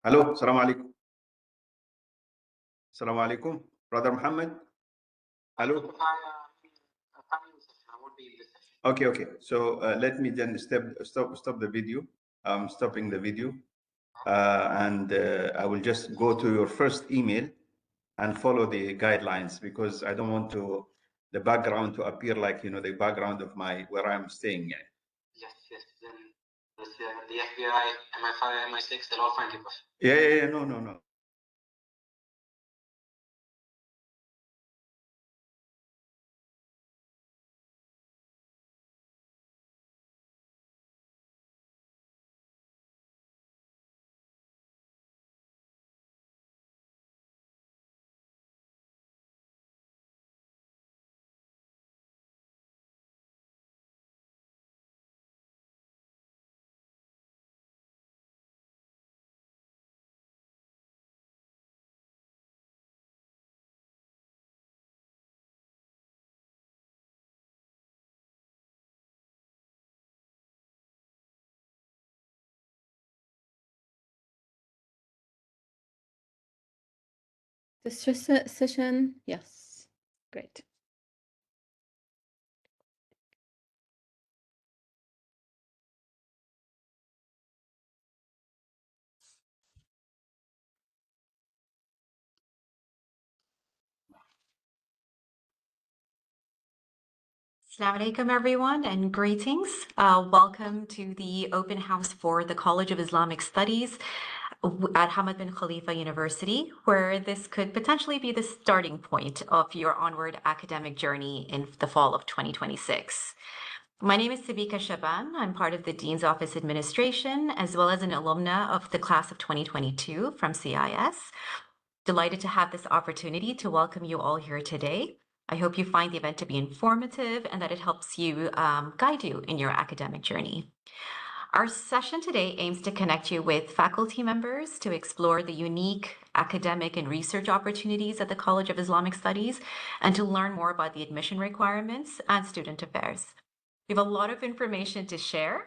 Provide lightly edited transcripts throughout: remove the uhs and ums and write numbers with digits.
Hello, Salam alaikum. Salam alaikum. Brother Muhammad. Hello. Okay. So let me then stop the video. I'm stopping the video. And I will just go to your first email and follow the guidelines because I don't want the background to appear like, the background of where I'm staying. Yes. Then the FBI, MI5, MI6, they'll all find you. Yeah. No. This just a session? Yes. Great. Assalamu alaikum, everyone, and greetings. Welcome to the open house for the College of Islamic Studies at Hamad bin Khalifa University, where this could potentially be the starting point of your onward academic journey in the fall of 2026. My name is Sabika Shaban. I'm part of the Dean's Office Administration, as well as an alumna of the class of 2022 from CIS. Delighted to have this opportunity to welcome you all here today. I hope you find the event to be informative and that it helps you guide you in your academic journey. Our session today aims to connect you with faculty members to explore the unique academic and research opportunities at the College of Islamic Studies and to learn more about the admission requirements and student affairs. We have a lot of information to share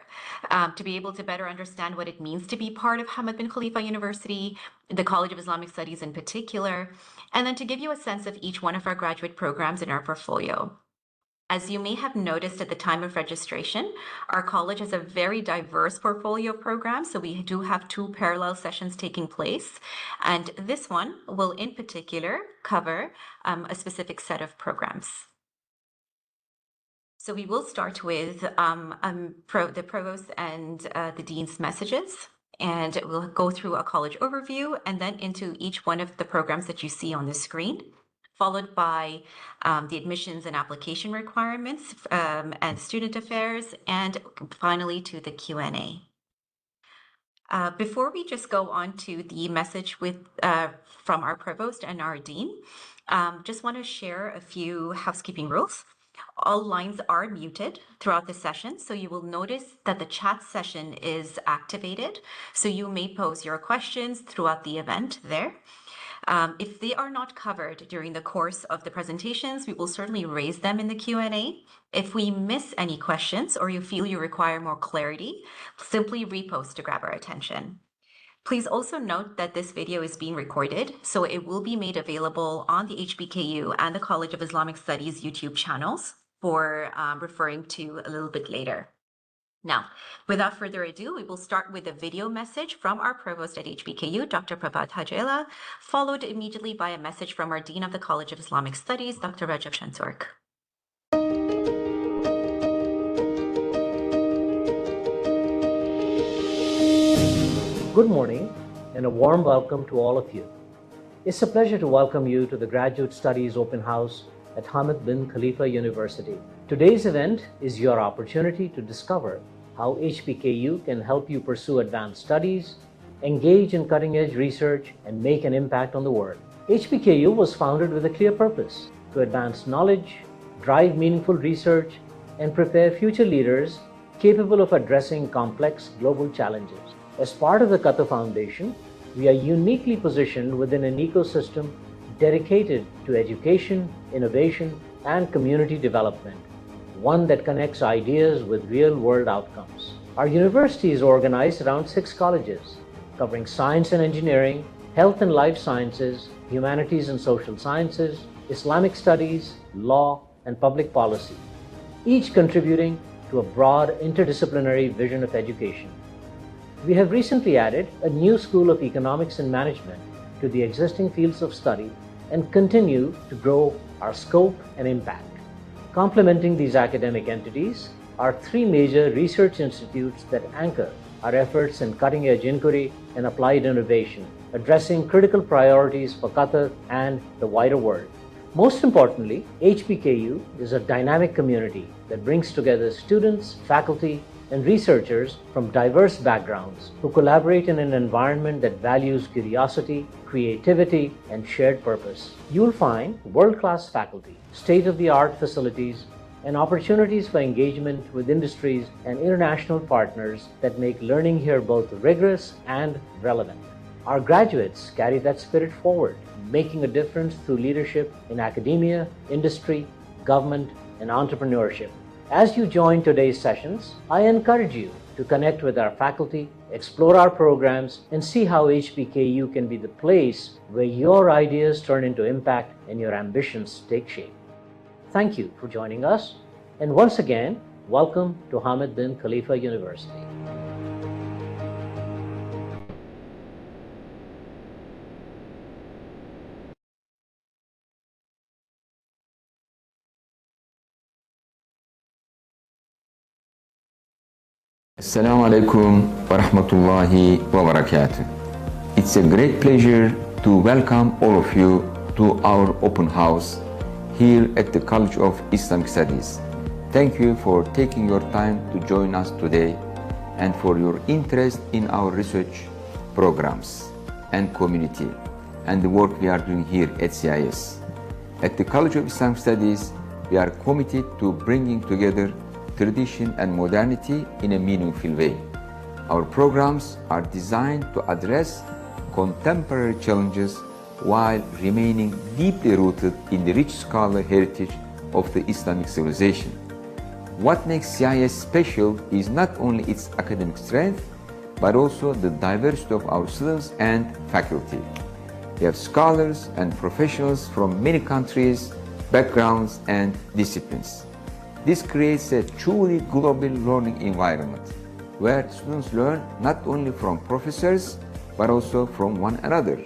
to be able to better understand what it means to be part of Hamad bin Khalifa University, the College of Islamic Studies in particular, and then to give you a sense of each one of our graduate programs in our portfolio. As you may have noticed at the time of registration, our college has a very diverse portfolio of programs, so we do have 2 parallel sessions taking place, and this one will in particular cover a specific set of programs. So we will start with the provost and the dean's messages, and we'll go through a college overview and then into each one of the programs that you see on the screen, followed by the admissions and application requirements and student affairs, and finally to the Q&A. Before we just go on to the message from our provost and our dean, just want to share a few housekeeping rules. All lines are muted throughout the session, so you will notice that the chat session is activated, so you may pose your questions throughout the event there. If they are not covered during the course of the presentations, we will certainly raise them in the Q&A. If we miss any questions or you feel you require more clarity, simply repost to grab our attention. Please also note that this video is being recorded, so it will be made available on the HBKU and the College of Islamic Studies YouTube channels for referring to a little bit later. Now, without further ado, we will start with a video message from our provost at HBKU, Dr. Prabhat Hajela, followed immediately by a message from our Dean of the College of Islamic Studies, Dr. Rajab Shansurk. Good morning and a warm welcome to all of you. It's a pleasure to welcome you to the Graduate Studies Open House at Hamad bin Khalifa University. Today's event is your opportunity to discover how HBKU can help you pursue advanced studies, engage in cutting-edge research, and make an impact on the world. HBKU was founded with a clear purpose: to advance knowledge, drive meaningful research, and prepare future leaders capable of addressing complex global challenges. As part of the Qatar Foundation, we are uniquely positioned within an ecosystem dedicated to education, innovation, and community development, one that connects ideas with real-world outcomes. Our university is organized around 6 colleges, covering science and engineering, health and life sciences, humanities and social sciences, Islamic studies, law, and public policy, each contributing to a broad interdisciplinary vision of education. We have recently added a new School of Economics and Management to the existing fields of study and continue to grow our scope and impact. Complementing these academic entities are three major research institutes that anchor our efforts in cutting-edge inquiry and applied innovation, addressing critical priorities for Qatar and the wider world. Most importantly, HBKU is a dynamic community that brings together students, faculty, and researchers from diverse backgrounds who collaborate in an environment that values curiosity, creativity, and shared purpose. You'll find world-class faculty, state-of-the-art facilities, and opportunities for engagement with industries and international partners that make learning here both rigorous and relevant. Our graduates carry that spirit forward, making a difference through leadership in academia, industry, government, and entrepreneurship. As you join today's sessions, I encourage you to connect with our faculty, explore our programs, and see how HBKU can be the place where your ideas turn into impact and your ambitions take shape. Thank you for joining us, and once again, welcome to Hamad bin Khalifa University. Assalamu alaikum wa rahmatullahi wa barakatuh. It's a great pleasure to welcome all of you to our open house here at the College of Islamic Studies. Thank you for taking your time to join us today and for your interest in our research programs and community and the work we are doing here at CIS. At the College of Islamic Studies, we are committed to bringing together tradition and modernity in a meaningful way. Our programs are designed to address contemporary challenges while remaining deeply rooted in the rich scholarly heritage of the Islamic civilization. What makes CIS special is not only its academic strength, but also the diversity of our students and faculty. We have scholars and professionals from many countries, backgrounds, and disciplines. This creates a truly global learning environment where students learn not only from professors but also from one another.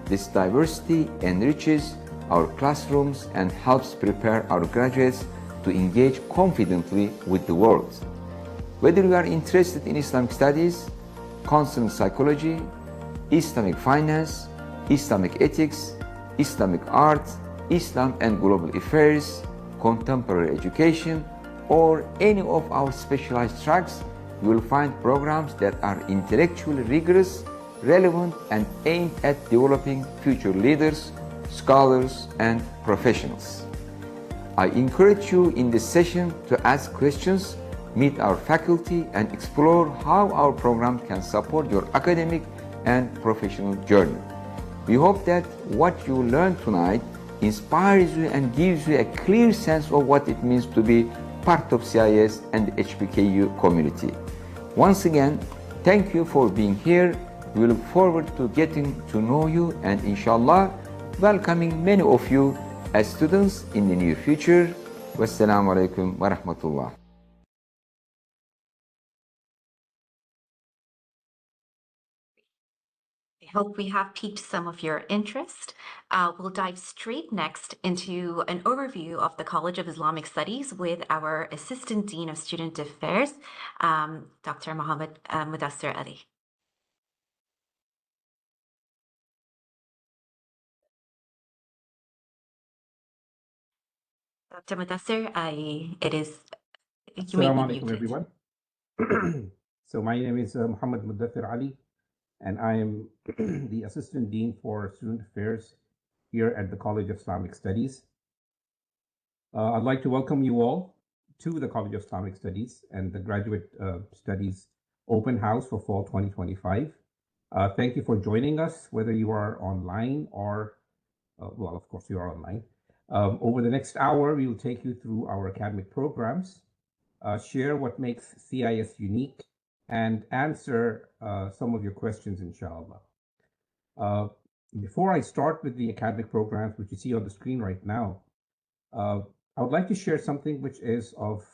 This diversity enriches our classrooms and helps prepare our graduates to engage confidently with the world. Whether you are interested in Islamic studies, counseling psychology, Islamic finance, Islamic ethics, Islamic art, Islam and global affairs, contemporary education, or any of our specialized tracks, you will find programs that are intellectually rigorous, relevant, and aimed at developing future leaders, scholars, and professionals. I encourage you in this session to ask questions, meet our faculty, and explore how our program can support your academic and professional journey. We hope that what you learn tonight inspires you and gives you a clear sense of what it means to be part of CIS and the HBKU community. Once again, thank you for being here. We look forward to getting to know you and inshallah welcoming many of you as students in the near future. Wassalamu alaikum wa rahmatullah. I hope we have piqued some of your interest. We'll dive straight next into an overview of the College of Islamic Studies with our Assistant Dean of Student Affairs, Dr. Mohammed Mudassir Ali. Dr. Mudassir, you may be Assalamu alaikum, muted. everyone. So my name is Muhammad Mudathir Ali, and I am the Assistant Dean for Student Affairs here at the College of Islamic Studies. I'd like to welcome you all to the College of Islamic Studies and the Graduate Studies Open House for Fall 2025. Thank you for joining us, whether you are online or, well, of course you are online. Over the next hour, we will take you through our academic programs, share what makes CIS unique, and answer some of your questions, inshallah. Before I start with the academic programs, which you see on the screen right now, I would like to share something which is of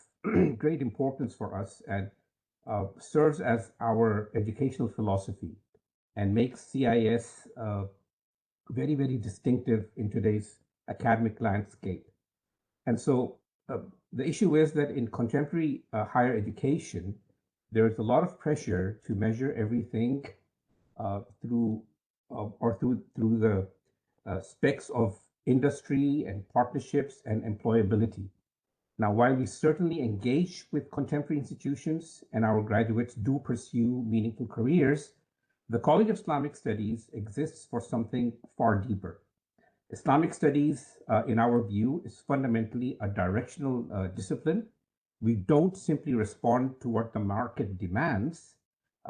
great importance for us and serves as our educational philosophy and makes CIS very, very distinctive in today's academic landscape. And so the issue is that in contemporary higher education, there is a lot of pressure to measure everything through the specs of industry and partnerships and employability. Now, while we certainly engage with contemporary institutions and our graduates do pursue meaningful careers, the College of Islamic Studies exists for something far deeper. Islamic studies, in our view, is fundamentally a directional discipline. We don't simply respond to what the market demands.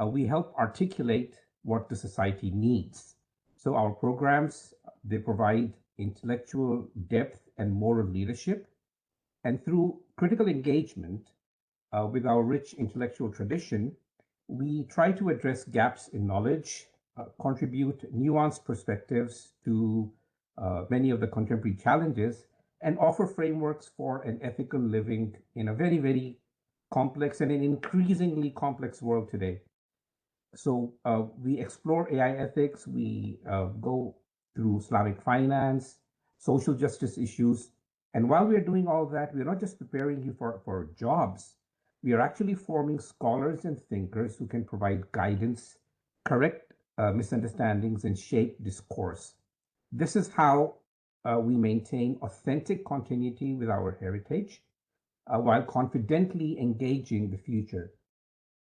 We help articulate what the society needs. So our programs, they provide intellectual depth and moral leadership. And through critical engagement with our rich intellectual tradition, we try to address gaps in knowledge, contribute nuanced perspectives to many of the contemporary challenges, and offer frameworks for an ethical living in a very, very complex and an increasingly complex world today. So we explore AI ethics, we go through Islamic finance, social justice issues. And while we are doing all that, we're not just preparing you for jobs. We are actually forming scholars and thinkers who can provide guidance, correct misunderstandings, and shape discourse. This is how we maintain authentic continuity with our heritage while confidently engaging the future.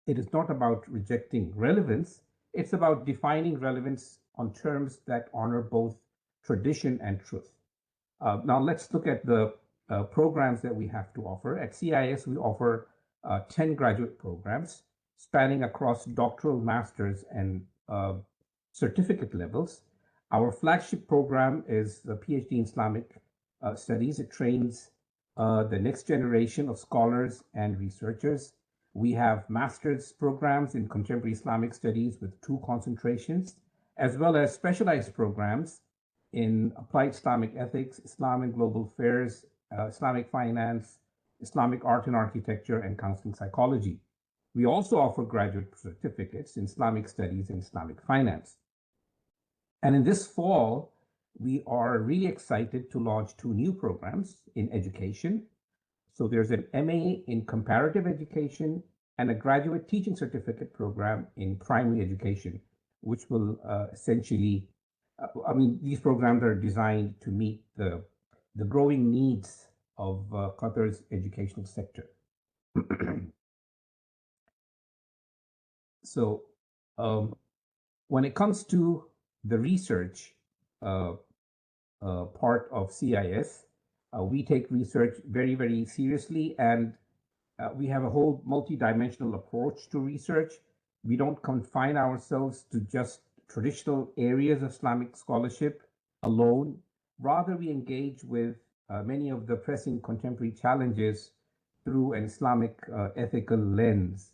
It is not about rejecting relevance, it's about defining relevance on terms that honor both tradition and truth. Now let's look at the programs that we have to offer. At CIS, we offer 10 graduate programs spanning across doctoral, master's, and certificate levels. Our flagship program is the PhD in Islamic Studies. It trains the next generation of scholars and researchers. We have master's programs in contemporary Islamic studies with 2 concentrations, as well as specialized programs in applied Islamic ethics, Islam and global affairs, Islamic finance, Islamic art and architecture, and counseling psychology. We also offer graduate certificates in Islamic studies and Islamic finance. And in this fall, we are really excited to launch 2 new programs in education. So there's an MA in comparative education and a graduate teaching certificate program in primary education, which will essentially, these programs are designed to meet the growing needs of Qatar's educational sector. So when it comes to the research part of CIS, we take research very, very seriously, and we have a whole multidimensional approach to research. We don't confine ourselves to just traditional areas of Islamic scholarship alone. Rather, we engage with many of the pressing contemporary challenges through an Islamic ethical lens.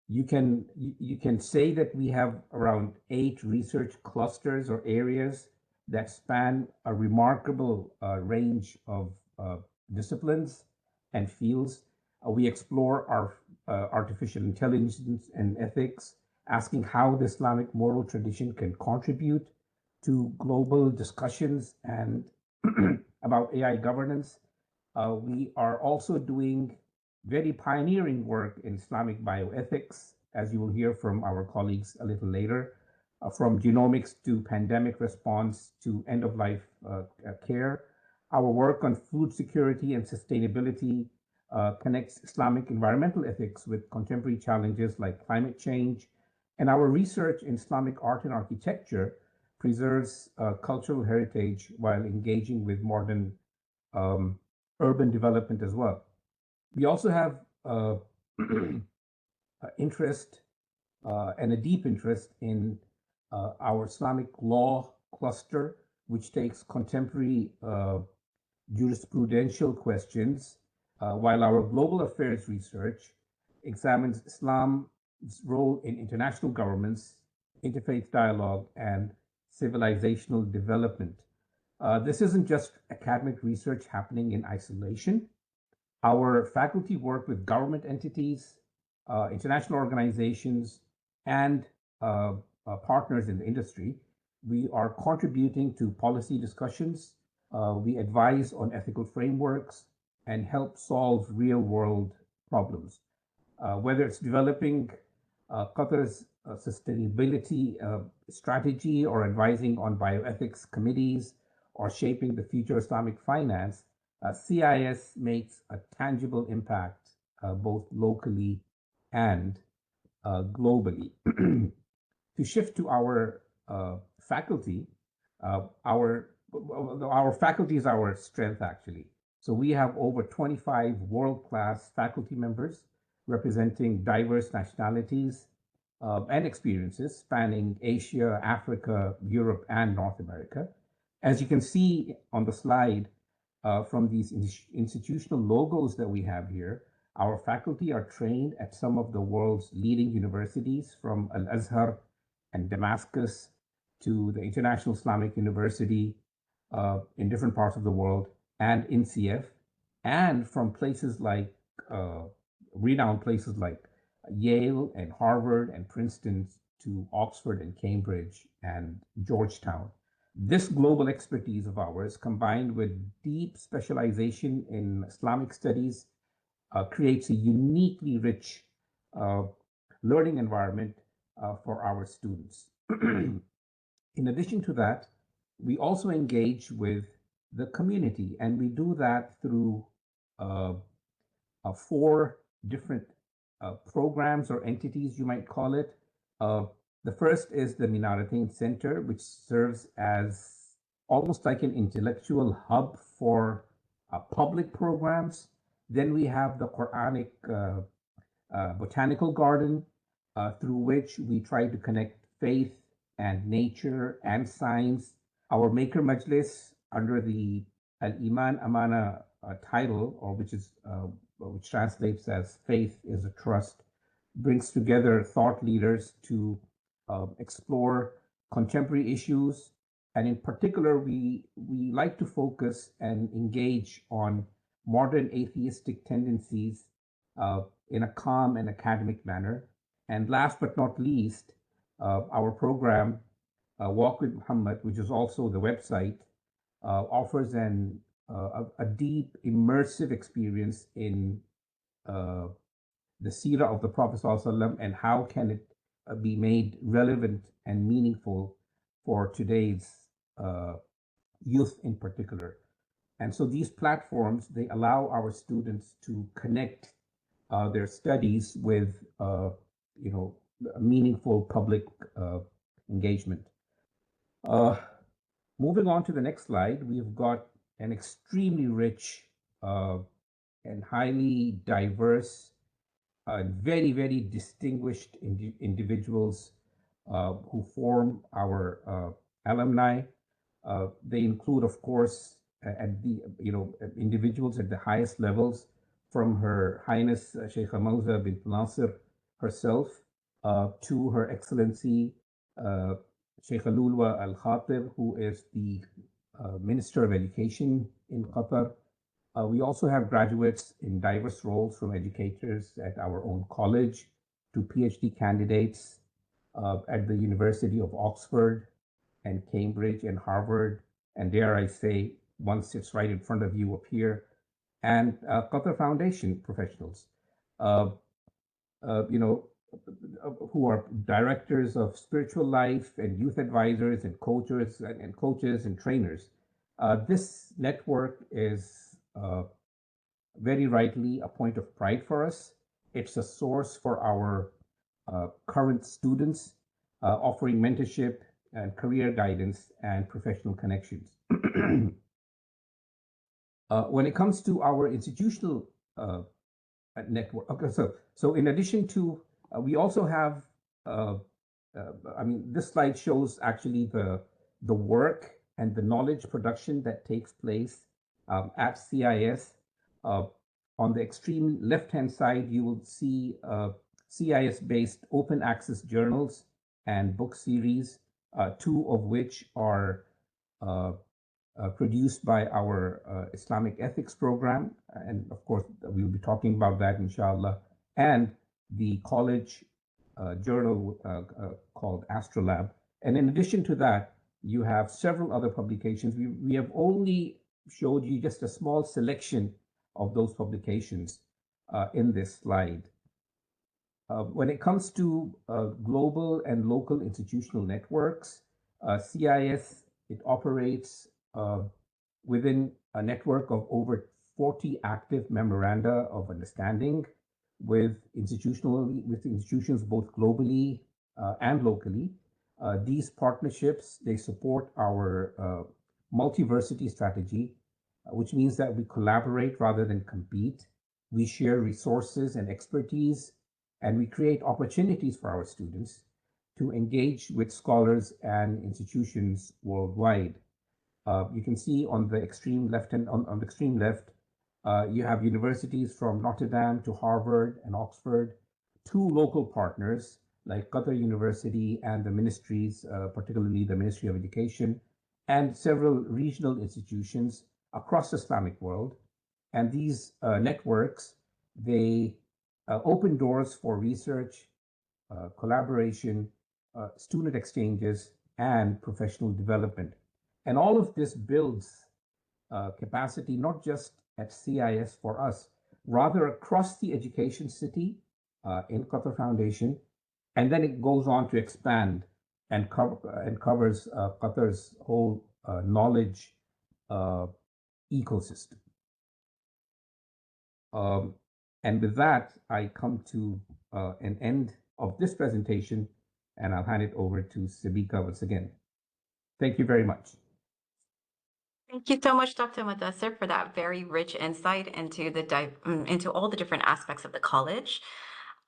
You can say that we have around 8 research clusters or areas that span a remarkable range of disciplines and fields. We explore our artificial intelligence and ethics, asking how the Islamic moral tradition can contribute to global discussions and about AI governance. We are also doing very pioneering work in Islamic bioethics, as you will hear from our colleagues a little later, from genomics to pandemic response to end-of-life care. Our work on food security and sustainability connects Islamic environmental ethics with contemporary challenges like climate change. And our research in Islamic art and architecture preserves cultural heritage while engaging with modern urban development as well. We also have interest and a deep interest in our Islamic law cluster, which takes contemporary jurisprudential questions, while our global affairs research examines Islam's role in international governments, interfaith dialogue, and civilizational development. This isn't just academic research happening in isolation. Our faculty work with government entities, international organizations, and partners in the industry. We are contributing to policy discussions. We advise on ethical frameworks and help solve real world problems. Whether it's developing Qatar's sustainability strategy or advising on bioethics committees or shaping the future Islamic finance, CIS makes a tangible impact both locally and globally. To shift to our faculty, our faculty is our strength actually. So we have over 25 world-class faculty members representing diverse nationalities and experiences spanning Asia, Africa, Europe, and North America. As you can see on the slide, from these institutional logos that we have here, our faculty are trained at some of the world's leading universities, from Al-Azhar and Damascus to the International Islamic University in different parts of the world, and INCF, and from places like renowned places like Yale and Harvard and Princeton to Oxford and Cambridge and Georgetown. This global expertise of ours, combined with deep specialization in Islamic studies, creates a uniquely rich learning environment for our students. In addition to that, we also engage with the community, and we do that through 4 different programs or entities, you might call it. The first is the Minaratain Center, which serves as almost like an intellectual hub for public programs. Then we have the Quranic Botanical Garden, through which we try to connect faith and nature and science. Our Maker Majlis, under the Al-Iman Amana title, or which translates as Faith is a Trust, brings together thought leaders to explore contemporary issues. And in particular, we like to focus and engage on modern atheistic tendencies in a calm and academic manner. And last but not least, our program, Walk with Muhammad, which is also the website, offers a deep, immersive experience in the seerah of the Prophet ﷺ and how can it be made relevant and meaningful for today's youth in particular. And so these platforms, they allow our students to connect their studies with meaningful public engagement. Moving on to the next slide, we've got an extremely rich and highly diverse, very, very distinguished individuals who form our alumni. They include, of course, individuals at the highest levels, from Her Highness Sheikha Mawza bint Nasir herself to Her Excellency Sheikha Lulwa Al Khatib, who is the Minister of Education in Qatar. We also have graduates in diverse roles, from educators at our own college to PhD candidates at the University of Oxford and Cambridge and Harvard, and dare I say, one sits right in front of you up here, and Qatar Foundation professionals, who are directors of spiritual life and youth advisors and coaches and trainers. This network is very rightly a point of pride for us. It's a source for our current students, offering mentorship and career guidance and professional connections. When it comes to our institutional network, okay, so in addition to, we also have, this slide shows actually the work and the knowledge production that takes place at CIS. On the extreme left-hand side, you will see CIS-based open access journals and book series, two of which are produced by our Islamic ethics program. And of course, we'll be talking about that, inshallah. And the college journal called Astrolab. And in addition to that, you have several other publications. We have only showed you just a small selection of those publications in this slide. When it comes to global and local institutional networks, CIS, it operates within a network of over 40 active memoranda of understanding with institutions both globally and locally. These partnerships, they support our multiversity strategy, which means that we collaborate rather than compete. We share resources and expertise, and we create opportunities for our students to engage with scholars and institutions worldwide. You can see on the extreme left and on the extreme left, you have universities from Notre Dame to Harvard and Oxford, two local partners like Qatar University and the ministries, particularly the Ministry of Education, and several regional institutions across the Islamic world. And these networks, they open doors for research, collaboration, student exchanges, and professional development. And all of this builds capacity, not just at CIS for us, rather across the education city in Qatar Foundation. And then it goes on to expand and covers Qatar's whole knowledge ecosystem. And with that, I come to an end of this presentation, and I'll hand it over to Sabika once again. Thank you very much. Thank you so much, Dr. Mudassir, for that very rich insight into all the different aspects of the college.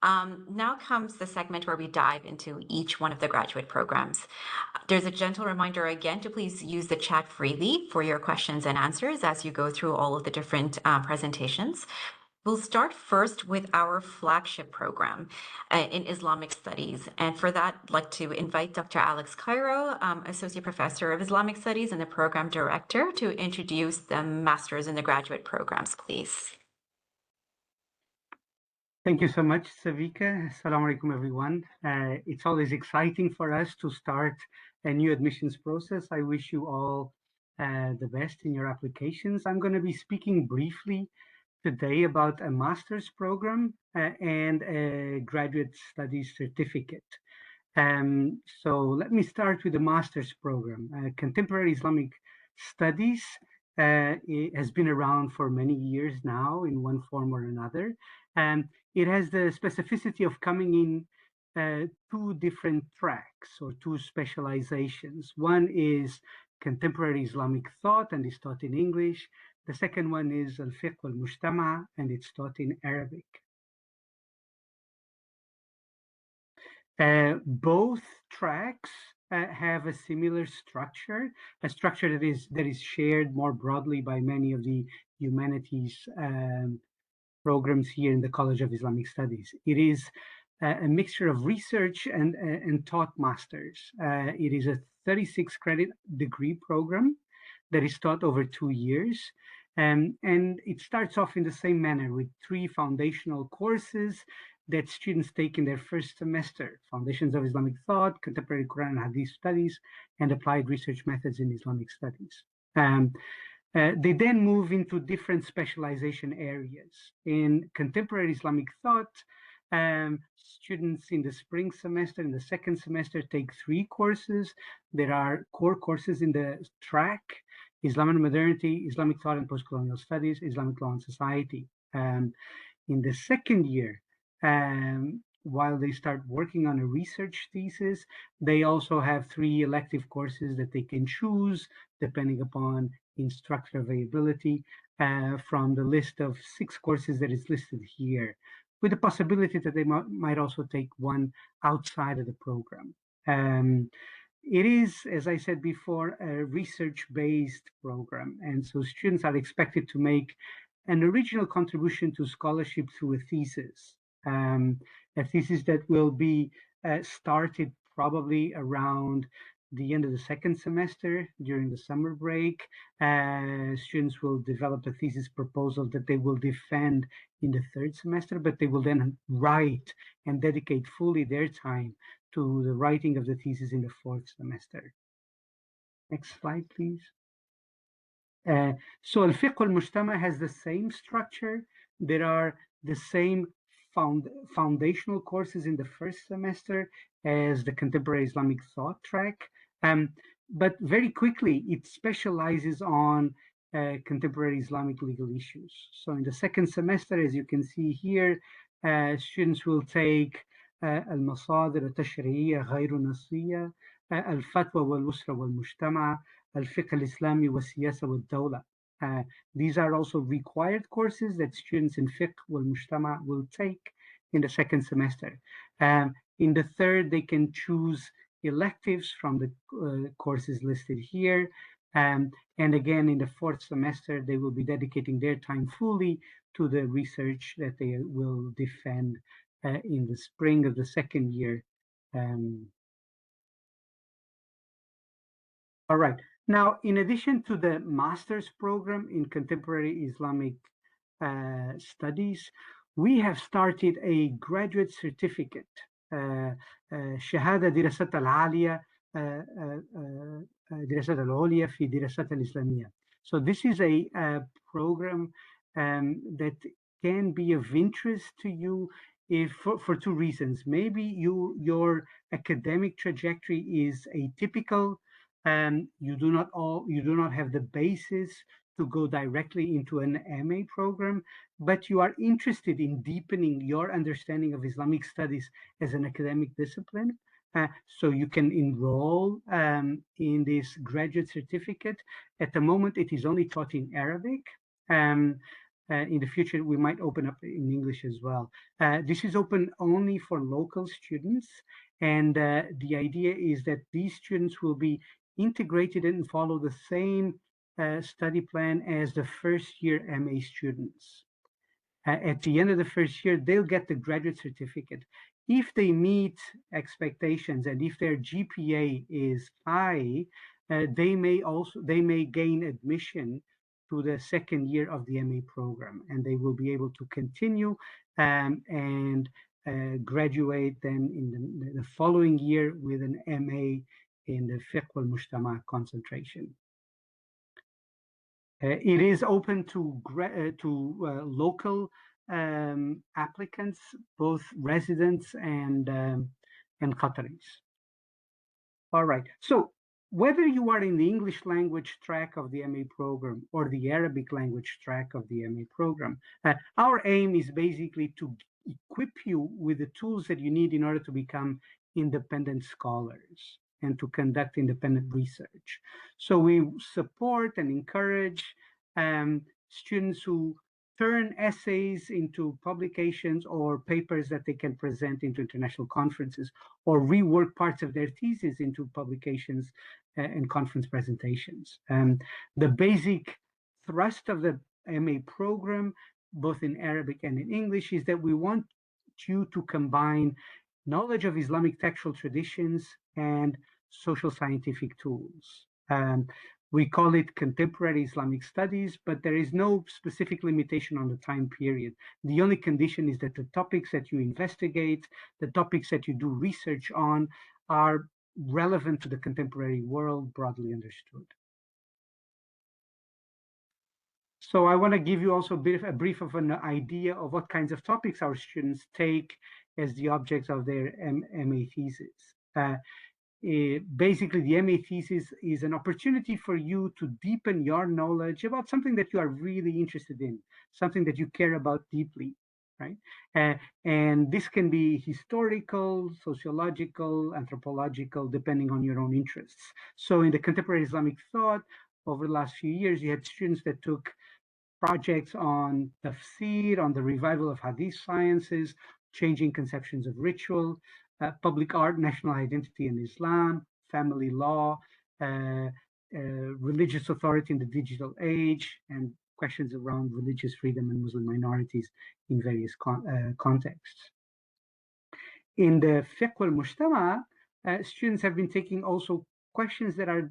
Now comes the segment where we dive into each one of the graduate programs. There's a gentle reminder again to please use the chat freely for your questions and answers as you go through all of the different presentations. We'll start first with our flagship program in Islamic Studies. And for that, I'd like to invite Dr. Alex Cairo, Associate Professor of Islamic Studies and the Program Director, to introduce the master's and the graduate programs, please. Thank you so much, Savika. Assalamu alaikum, everyone. It's always exciting for us to start a new admissions process. I wish you all the best in your applications. I'm going to be speaking briefly today about a master's program and a graduate studies certificate. So let me start with the master's program. Contemporary Islamic Studies it has been around for many years now in one form or another. It has the specificity of coming in two different tracks or two specializations. One is contemporary Islamic thought and is taught in English. The second one is al-fiqh wal-mujtama and it's taught in Arabic. Both tracks have a similar structure, a structure that is shared more broadly by many of the humanities programs here in the College of Islamic Studies. It is a mixture of research and taught masters. It is a 36 credit degree program that is taught over 2 years. And it starts off in the same manner with 3 foundational courses that students take in their first semester: Foundations of Islamic Thought, Contemporary Quran and Hadith Studies, and Applied Research Methods in Islamic Studies. They then move into different specialization areas. In Contemporary Islamic Thought, students in the spring semester, in the second semester, take 3 courses. There are core courses in the track: Islam and Modernity, Islamic Thought and Postcolonial Studies, Islamic Law and Society. In the second year, while they start working on a research thesis, they also have 3 elective courses that they can choose depending upon instructor availability from the list of 6 courses that is listed here, with the possibility that they might also take one outside of the program. It is, as I said before, a research-based program, and so students are expected to make an original contribution to scholarship through a thesis that will be started probably around the end of the second semester during the summer break. Students will develop a thesis proposal that they will defend in the third semester, but they will then write and dedicate fully their time to the writing of the thesis in the fourth semester. Next slide, please. So Al-Fiqh al-Mujtama has the same structure. There are the same foundational courses in the first semester as the Contemporary Islamic Thought track. But very quickly, it specializes on contemporary Islamic legal issues. So in the second semester, as you can see here, students will take المصادر التشريعية غير النصية الفتوى والأسرة والمجتمع الفقه الإسلامي والسياسة والدولة. These are also required courses that students in fiqh wal-mujtama will take in the second semester. In the third, they can choose electives from the courses listed here. And again, in the fourth semester, they will be dedicating their time fully to the research that they will defend in the spring of the second year. All right. Now, in addition to the master's program in contemporary Islamic studies, we have started a graduate certificate, شهادة دراسات العالية دراسات العليا في دراسات الإسلامية. So this is a program that can be of interest to you for two reasons. Maybe your academic trajectory is atypical. You do not have the basis to go directly into an MA program, but you are interested in deepening your understanding of Islamic studies as an academic discipline. So you can enroll in this graduate certificate. At the moment, it is only taught in Arabic. In the future, we might open up in English as well. This is open only for local students. And the idea is that these students will be integrated and follow the same study plan as the first year MA students. At the end of the first year, they'll get the graduate certificate. If they meet expectations and if their GPA is high, they may gain admission to the second year of the MA program, and they will be able to continue and graduate then in the following year with an MA in the Fiqh wal-Mujtama concentration. It is open to local applicants, both residents and Qataris. All right. So whether you are in the English language track of the MA program or the Arabic language track of the MA program, our aim is basically to equip you with the tools that you need in order to become independent scholars and to conduct independent research. So we support and encourage students who turn essays into publications or papers that they can present into international conferences, or rework parts of their thesis into publications and conference presentations. The basic thrust of the MA program, both in Arabic and in English, is that we want you to combine knowledge of Islamic textual traditions and social scientific tools. We call it contemporary Islamic studies, but there is no specific limitation on the time period. The only condition is that the topics that you investigate, the topics that you do research on, are relevant to the contemporary world, broadly understood. So I want to give you also a brief of an idea of what kinds of topics our students take as the objects of their MA thesis. Basically, the MA thesis is an opportunity for you to deepen your knowledge about something that you are really interested in, something that you care about deeply, right? And this can be historical, sociological, anthropological, depending on your own interests. So in the contemporary Islamic thought, over the last few years, you had students that took projects on tafsir, on the revival of hadith sciences, changing conceptions of ritual, public art, national identity in Islam, family law, religious authority in the digital age, and questions around religious freedom and Muslim minorities in various contexts. In the fiqh al-mujtama, students have been taking also questions that are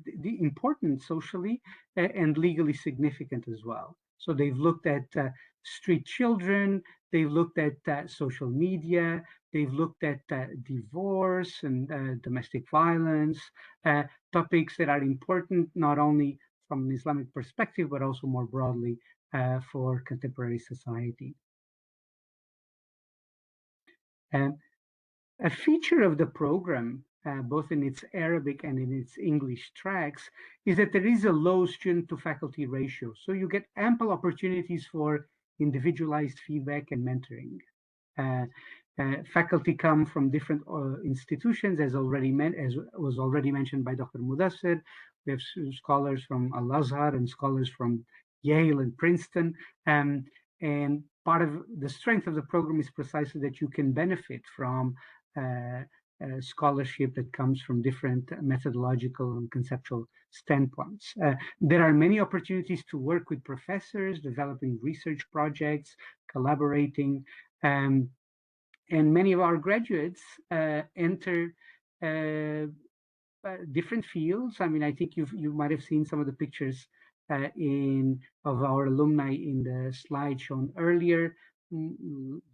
important socially and legally significant as well. So they've looked at street children, they've looked at social media, they've looked at divorce and domestic violence, topics that are important not only from an Islamic perspective, but also more broadly for contemporary society. A feature of the program, both in its Arabic and in its English tracks, is that there is a low student to faculty ratio. So you get ample opportunities for individualized feedback and mentoring. Faculty come from different institutions, as was already mentioned by Dr. Mudassir. We have scholars from Al-Azhar and scholars from Yale and Princeton. And part of the strength of the program is precisely that you can benefit from scholarship that comes from different methodological and conceptual standpoints. There are many opportunities to work with professors, developing research projects, collaborating, and many of our graduates enter different fields. I mean, I think you might have seen some of the pictures of our alumni in the slide shown earlier.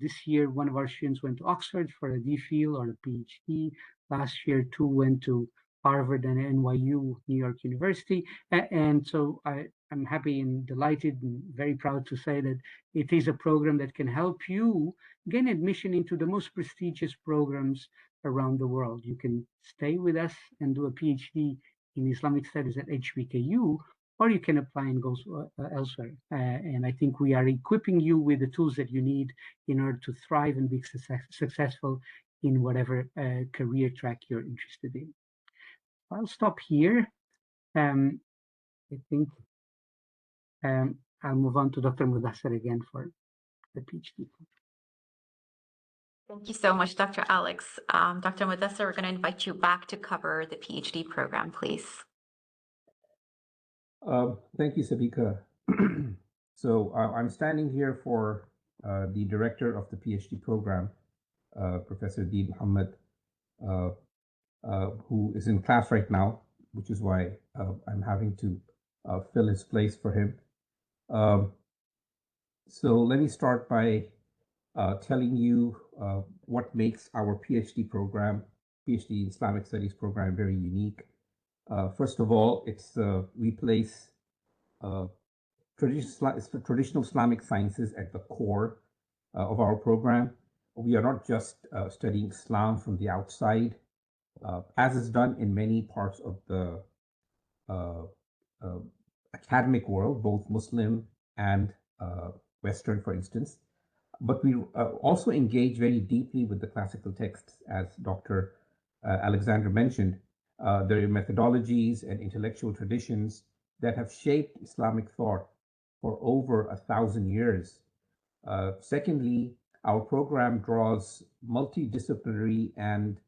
This year, one of our students went to Oxford for a DPhil or a PhD. Last year, two went to Harvard and NYU, New York University. And so I'm happy and delighted and very proud to say that it is a program that can help you gain admission into the most prestigious programs around the world. You can stay with us and do a PhD in Islamic Studies at HBKU, or you can apply and go elsewhere. And I think we are equipping you with the tools that you need in order to thrive and be successful in whatever career track you're interested in. I'll stop here. I think I'll move on to Dr. Mudassir again for the PhD. Thank you so much, Dr. Alex. Dr. Mudassir, we're going to invite you back to cover the PhD program, please. Thank you, Sabika. So I'm standing here for the director of the PhD program, Professor Dean Muhammad, who is in class right now, which is why I'm having to fill his place for him. So let me start by telling you what makes our PhD program, PhD Islamic Studies program, very unique. First of all, we place traditional Islamic sciences at the core of our program. We are not just studying Islam from the outside, as is done in many parts of the academic world, both Muslim and Western, for instance. But we also engage very deeply with the classical texts, as Dr. Alexander mentioned. There are methodologies and intellectual traditions that have shaped Islamic thought for over 1,000 years. Secondly, our program draws multidisciplinary and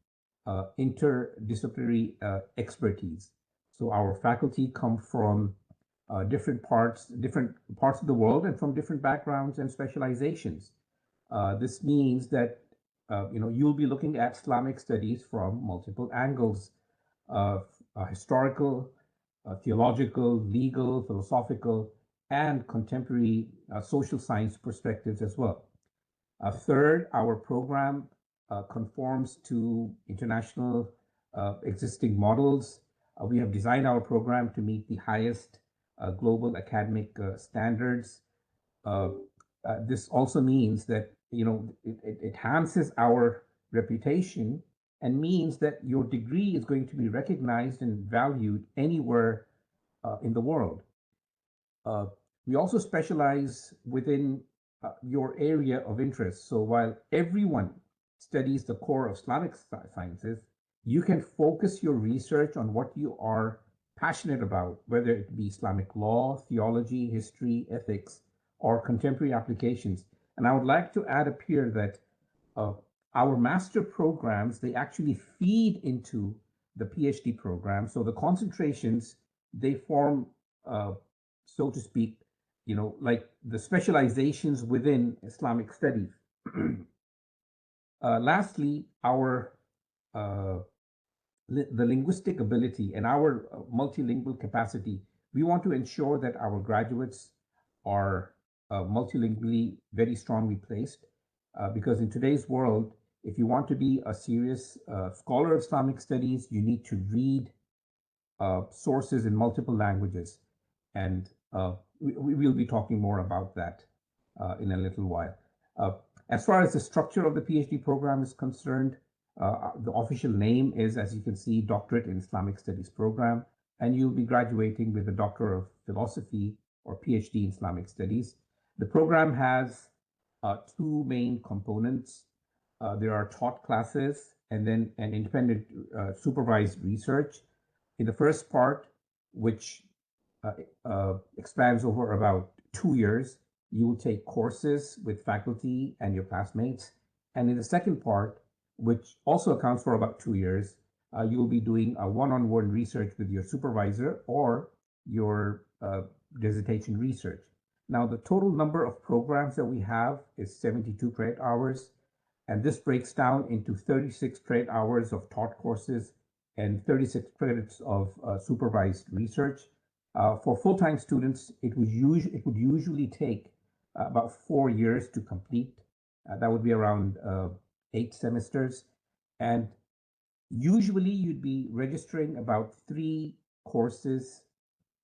interdisciplinary expertise. So our faculty come from different parts of the world and from different backgrounds and specializations. This means that you'll be looking at Islamic studies from multiple angles: historical, theological, legal, philosophical, and contemporary social science perspectives as well. Third, our program conforms to international existing models. We have designed our program to meet the highest global academic standards. This also means that it enhances our reputation and means that your degree is going to be recognized and valued anywhere in the world. We also specialize within your area of interest. So while everyone studies the core of Islamic sciences, you can focus your research on what you are passionate about, whether it be Islamic law, theology, history, ethics, or contemporary applications. And I would like to add up here that our master programs, they actually feed into the PhD program. So the concentrations, they form, so to speak, like the specializations within Islamic studies. Lastly, our the linguistic ability and our multilingual capacity. We want to ensure that our graduates are multilingually very strongly placed, because in today's world, if you want to be a serious scholar of Islamic studies, you need to read sources in multiple languages. And we will be talking more about that in a little while. As far as the structure of the PhD program is concerned, the official name is, as you can see, Doctorate in Islamic Studies Program, and you'll be graduating with a Doctor of Philosophy or PhD in Islamic Studies. The program has two main components. There are taught classes and then an independent supervised research. In the first part, which expands over about 2 years, you will take courses with faculty and your classmates. And in the second part, which also accounts for about 2 years, you will be doing a one-on-one research with your supervisor or your dissertation research. Now, the total number of programs that we have is 72 credit hours, and this breaks down into 36 credit hours of taught courses and 36 credits of supervised research. For full-time students, it would usually take about 4 years to complete. That would be around 8 semesters. And usually you'd be registering about 3 courses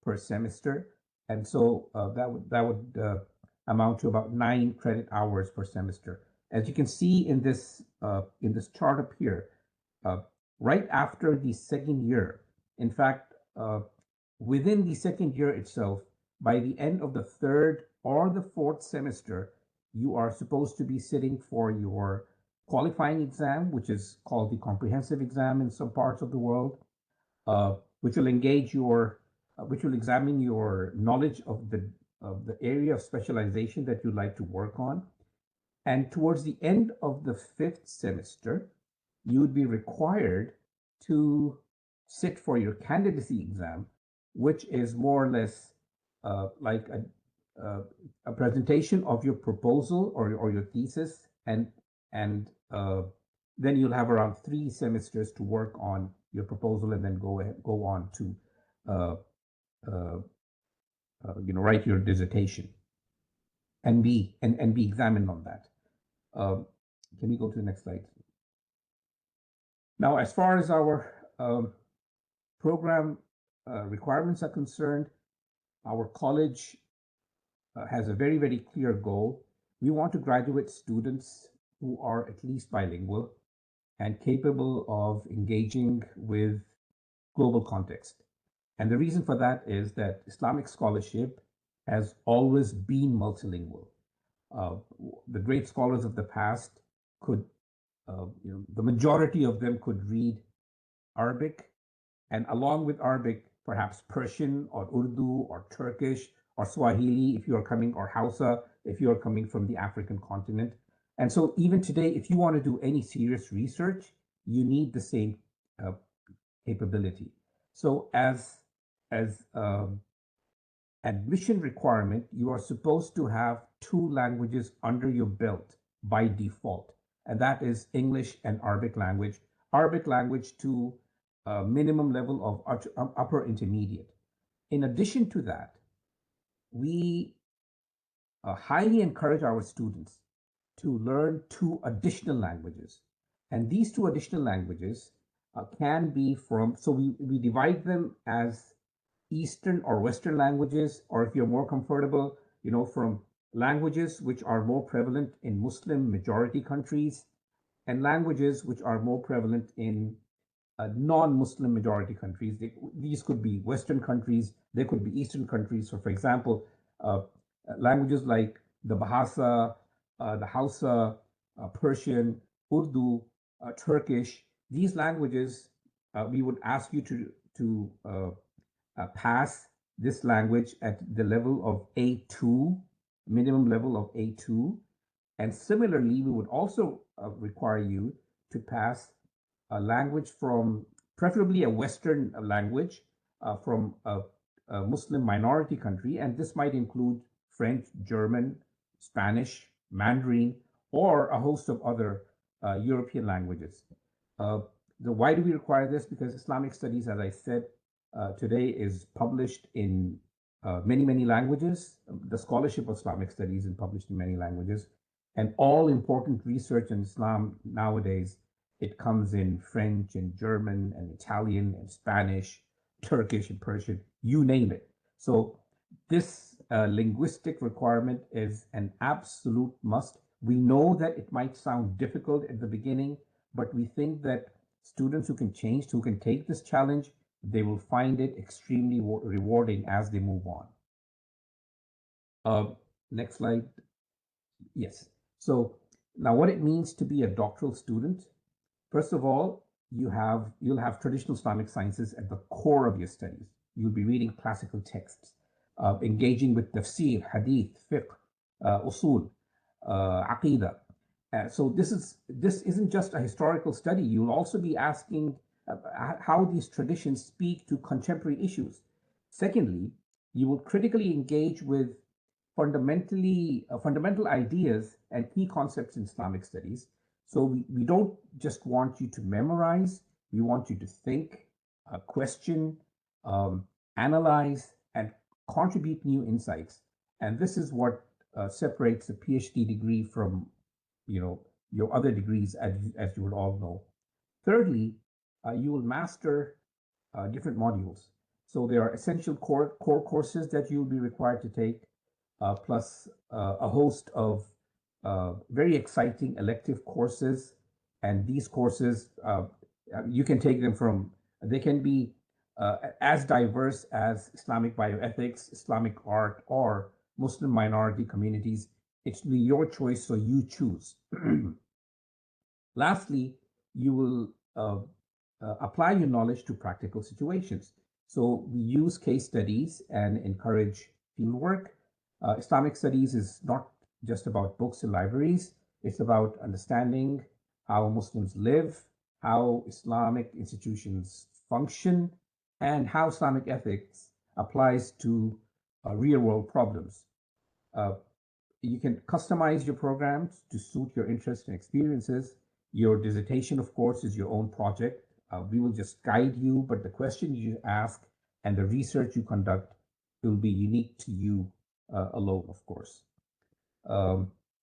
per semester. And so that would amount to about 9 credit hours per semester. As you can see in this chart up here, right after the second year, in fact, within the second year itself, by the end of the third or the fourth semester, you are supposed to be sitting for your qualifying exam, which is called the comprehensive exam in some parts of the world, which will which will examine your knowledge of the area of specialization that you'd like to work on. And towards the end of the fifth semester, you would be required to sit for your candidacy exam, which is more or less like a presentation of your proposal or your thesis, and then you'll have around 3 semesters to work on your proposal, and then go on to write your dissertation and be examined on that. Can we go to the next slide? Now, as far as our program requirements are concerned, our college has a very, very clear goal. We want to graduate students who are at least bilingual and capable of engaging with global context. And the reason for that is that Islamic scholarship has always been multilingual. The great scholars of the past could, the majority of them could read Arabic, and along with Arabic, perhaps Persian or Urdu or Turkish or Swahili if you are coming, or Hausa if you are coming from the African continent. And so even today, if you want to do any serious research, you need the same capability. So as admission requirement, you are supposed to have 2 languages under your belt by default, and that is English and Arabic language. Arabic language to a minimum level of upper intermediate. In addition to that, we highly encourage our students to learn 2 additional languages. And these 2 additional languages can be from, so we divide them as Eastern or Western languages, or if you're more comfortable, from languages which are more prevalent in Muslim majority countries, and languages which are more prevalent in non-Muslim majority countries. These could be Western countries, they could be Eastern countries. So for example, languages like the Bahasa, the Hausa, Persian, Urdu, Turkish, these languages, we would ask you to pass this language at the level of A2, minimum level of A2. And similarly, we would also require you to pass a language from, preferably a Western language, from a Muslim minority country. And this might include French, German, Spanish, Mandarin, or a host of other European languages. Why do we require this? Because Islamic studies, as I said, today is published in many languages. The scholarship of Islamic studies is published in many languages. And all important research in Islam nowadays, it comes in French and German and Italian and Spanish, Turkish and Persian, you name it. So this linguistic requirement is an absolute must. We know that it might sound difficult at the beginning, but we think that students who can change, who can take this challenge, they will find it extremely rewarding as they move on. Next slide. Yes. So now what it means to be a doctoral student. First of all, you'll have traditional Islamic sciences at the core of your studies. You'll be reading classical texts, engaging with tafsir, hadith, fiqh, usul, aqidah. So this isn't just a historical study. You'll also be asking how these traditions speak to contemporary issues. Secondly, you will critically engage with fundamental ideas and key concepts in Islamic studies. So we don't just want you to memorize, we want you to think, question, analyze, and contribute new insights. And this is what separates a PhD degree from your other degrees, as you would all know. Thirdly, you will master different modules. So there are essential core courses that you'll be required to take, plus a host of very exciting elective courses. And these courses, you can take them they can be as diverse as Islamic bioethics, Islamic art, or Muslim minority communities. It's your choice, so you choose. Lastly, you will apply your knowledge to practical situations. So we use case studies and encourage fieldwork. Islamic studies is not just about books and libraries. It's about understanding how Muslims live, how Islamic institutions function, and how Islamic ethics applies to real-world problems. You can customize your programs to suit your interests and experiences. Your dissertation, of course, is your own project. We will just guide you, but the questions you ask and the research you conduct will be unique to you alone, of course.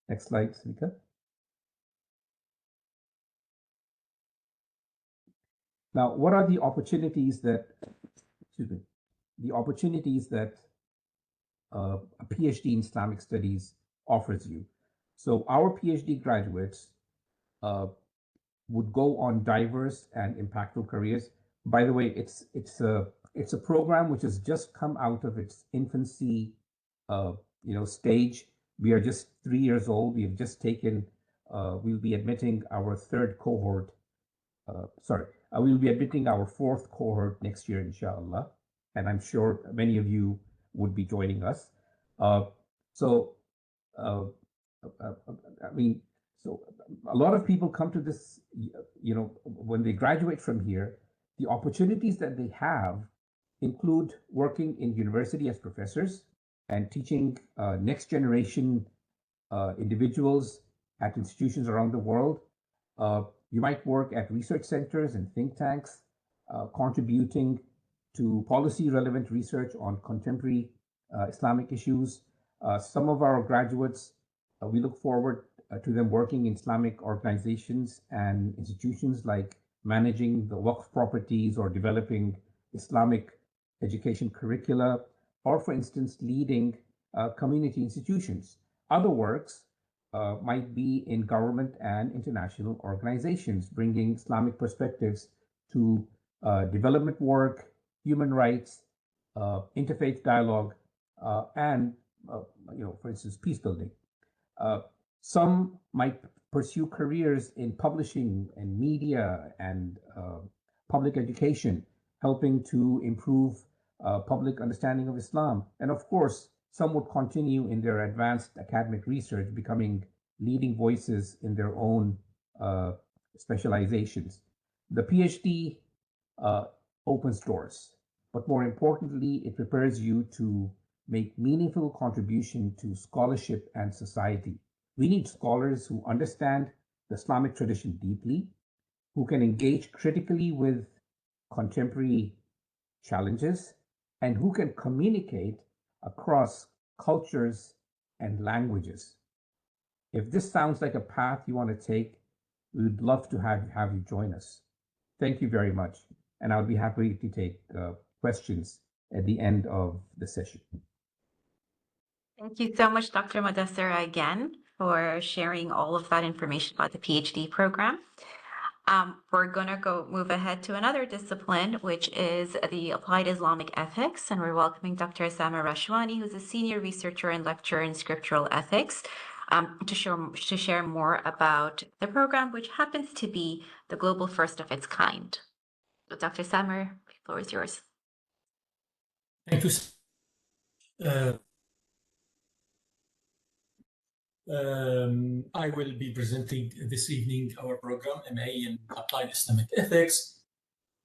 Next slide, Smita. Now, what are the opportunities that, a PhD in Islamic studies offers you? So our PhD graduates would go on diverse and impactful careers. By the way, it's a program which has just come out of its infancy, stage. We are just 3 years old. We have just taken. We'll be admitting our third cohort. We'll be admitting our fourth cohort next year, inshallah. And I'm sure many of you would be joining us. So a lot of people come to this, when they graduate from here, the opportunities that they have include working in university as professors and teaching next generation individuals at institutions around the world. You might work at research centers and think tanks, contributing to policy relevant research on contemporary Islamic issues. Some of our graduates, we look forward to them working in Islamic organizations and institutions, like managing the Waqf properties or developing Islamic education curricula, or for instance, leading community institutions. Other works might be in government and international organizations, bringing Islamic perspectives to development work, human rights, interfaith dialogue, and for instance, peace building. Some might pursue careers in publishing and media and public education, helping to improve public understanding of Islam. And of course, some would continue in their advanced academic research, becoming leading voices in their own specializations. The PhD opens doors, but more importantly, it prepares you to make meaningful contribution to scholarship and society. We need scholars who understand the Islamic tradition deeply, who can engage critically with contemporary challenges, and who can communicate across cultures and languages. If this sounds like a path you want to take, we would love to have you join us. Thank you very much. And I'll be happy to take questions at the end of the session. Thank you so much, Dr. Mudassir, again, for sharing all of that information about the PhD program. We're going to move ahead to another discipline, which is the Applied Islamic Ethics. And we're welcoming Dr. Osama Rashwani, who's a senior researcher and lecturer in scriptural ethics, to share more about the program, which happens to be the global first of its kind. So Dr. Samer, the floor is yours. Thank you. I will be presenting this evening our program, MA in Applied Islamic Ethics.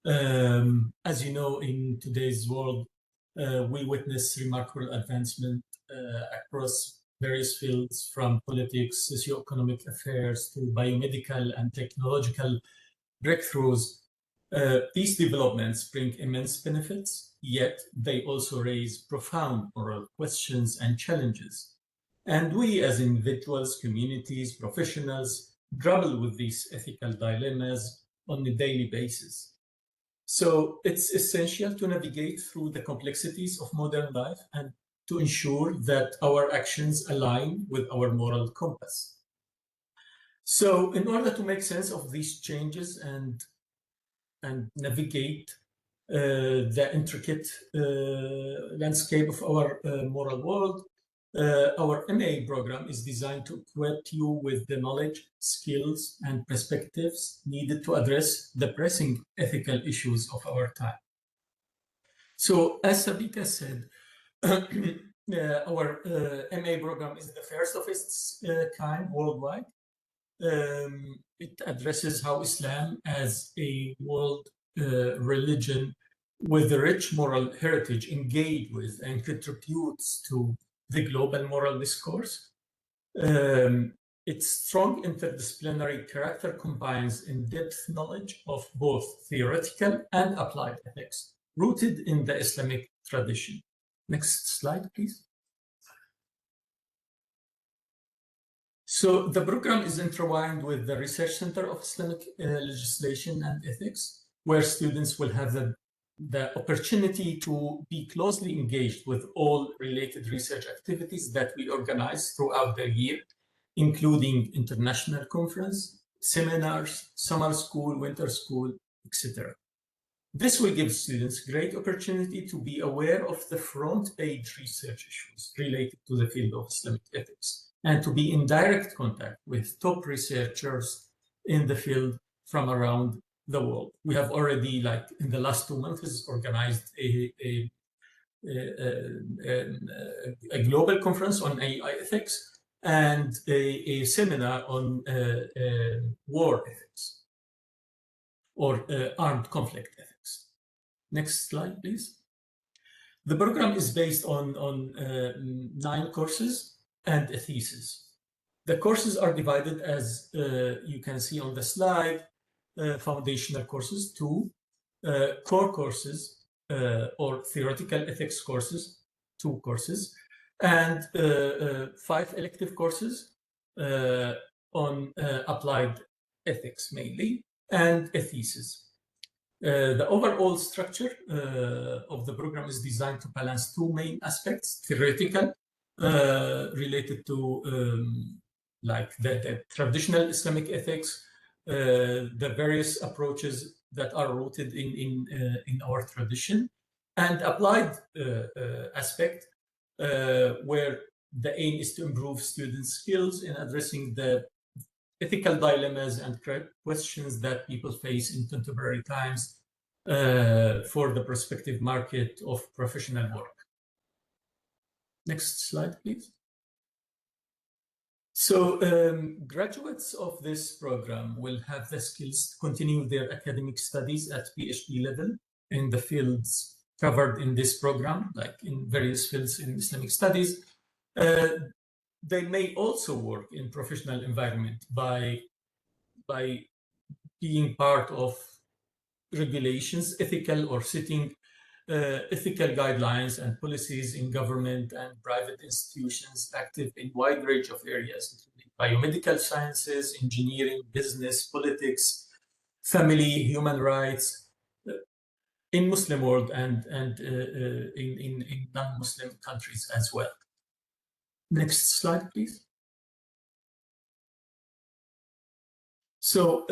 As you know, in today's world, we witness remarkable advancement across various fields, from politics, socioeconomic affairs, to biomedical and technological breakthroughs. These developments bring immense benefits, yet they also raise profound moral questions and challenges. And we as individuals, communities, professionals, grapple with these ethical dilemmas on a daily basis. So it's essential to navigate through the complexities of modern life and to ensure that our actions align with our moral compass. So in order to make sense of these changes and navigate the intricate landscape of our moral world, our MA program is designed to equip you with the knowledge, skills, and perspectives needed to address the pressing ethical issues of our time. So, as Sabita said, our MA program is the first of its kind worldwide. It addresses how Islam, as a world religion with a rich moral heritage, engage with and contributes to the global moral discourse. Its strong interdisciplinary character combines in-depth knowledge of both theoretical and applied ethics, rooted in the Islamic tradition. Next slide, please. So the program is intertwined with the Research Center of Islamic Legislation and Ethics, where students will have the opportunity to be closely engaged with all related research activities that we organize throughout the year, including international conference, seminars, summer school, winter school, etc. This will give students great opportunity to be aware of the front-page research issues related to the field of Islamic ethics and to be in direct contact with top researchers in the field from around the world. We have already, like in the last 2 months, organized a global conference on AI ethics and a seminar on war ethics or armed conflict ethics. Next slide, please. The program is based on 9 courses and a thesis. The courses are divided, as you can see on the slide, foundational courses, 2 core courses or theoretical ethics courses, 2 courses, and 5 elective courses on applied ethics mainly, and a thesis. The overall structure of the program is designed to balance 2 main aspects: theoretical, related to like the traditional Islamic ethics, the various approaches that are rooted in our tradition, and applied aspect, where the aim is to improve students' skills in addressing the ethical dilemmas and questions that people face in contemporary times for the prospective market of professional work. Next slide, please. So graduates of this program will have the skills to continue their academic studies at PhD level in the fields covered in this program, like in various fields in Islamic studies. They may also work in professional environment by being part of regulations, ethical or setting ethical guidelines and policies in government and private institutions active in wide range of areas, including biomedical sciences, engineering, business, politics, family, human rights, in Muslim world and in non-Muslim countries as well. Next slide, please. So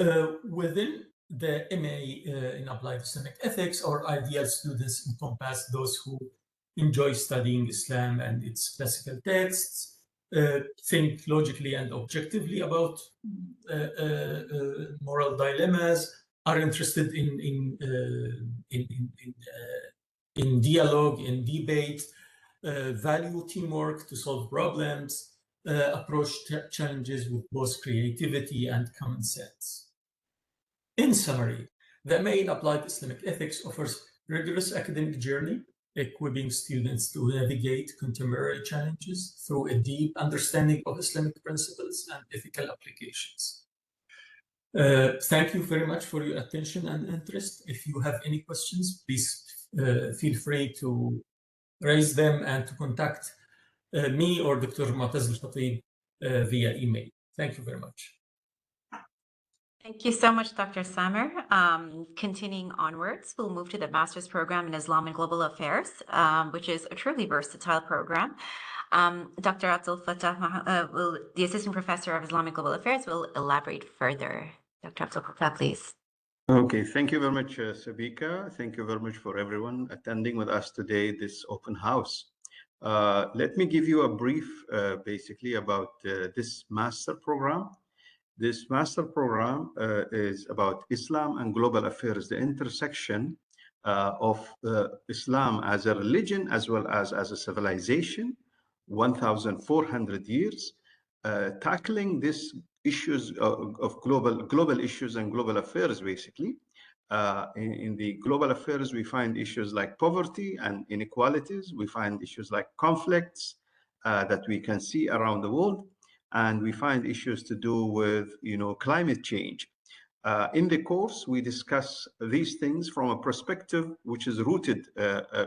within the MA in Applied Islamic Ethics, our ideal students encompass those who enjoy studying Islam and its classical texts, think logically and objectively about moral dilemmas, are interested in dialogue, in debate, value teamwork to solve problems, approach challenges with both creativity and common sense. In summary, the MA in Applied Islamic Ethics offers rigorous academic journey, equipping students to navigate contemporary challenges through a deep understanding of Islamic principles and ethical applications. Thank you very much for your attention and interest. If you have any questions, please feel free to raise them and to contact me or Dr. Mu'taz al-Khatib via email. Thank you very much. Thank you so much, Dr. Samer. Continuing onwards, we'll move to the Master's Program in Islam and Global Affairs, which is a truly versatile program. Dr. Abdul Fattah, the Assistant Professor of Islamic Global Affairs, will elaborate further. Dr. Abdul Fattah, please. Okay, thank you very much, Sabika. Thank you very much for everyone attending with us today, this open house. Let me give you a brief, basically, about this master program. This master program is about Islam and global affairs, the intersection of Islam as a religion as well as a civilization, 1,400 years, tackling these issues of global issues and global affairs, basically. In the global affairs, we find issues like poverty and inequalities. We find issues like conflicts that we can see around the world. And we find issues to do with, climate change. In the course, we discuss these things from a perspective which is rooted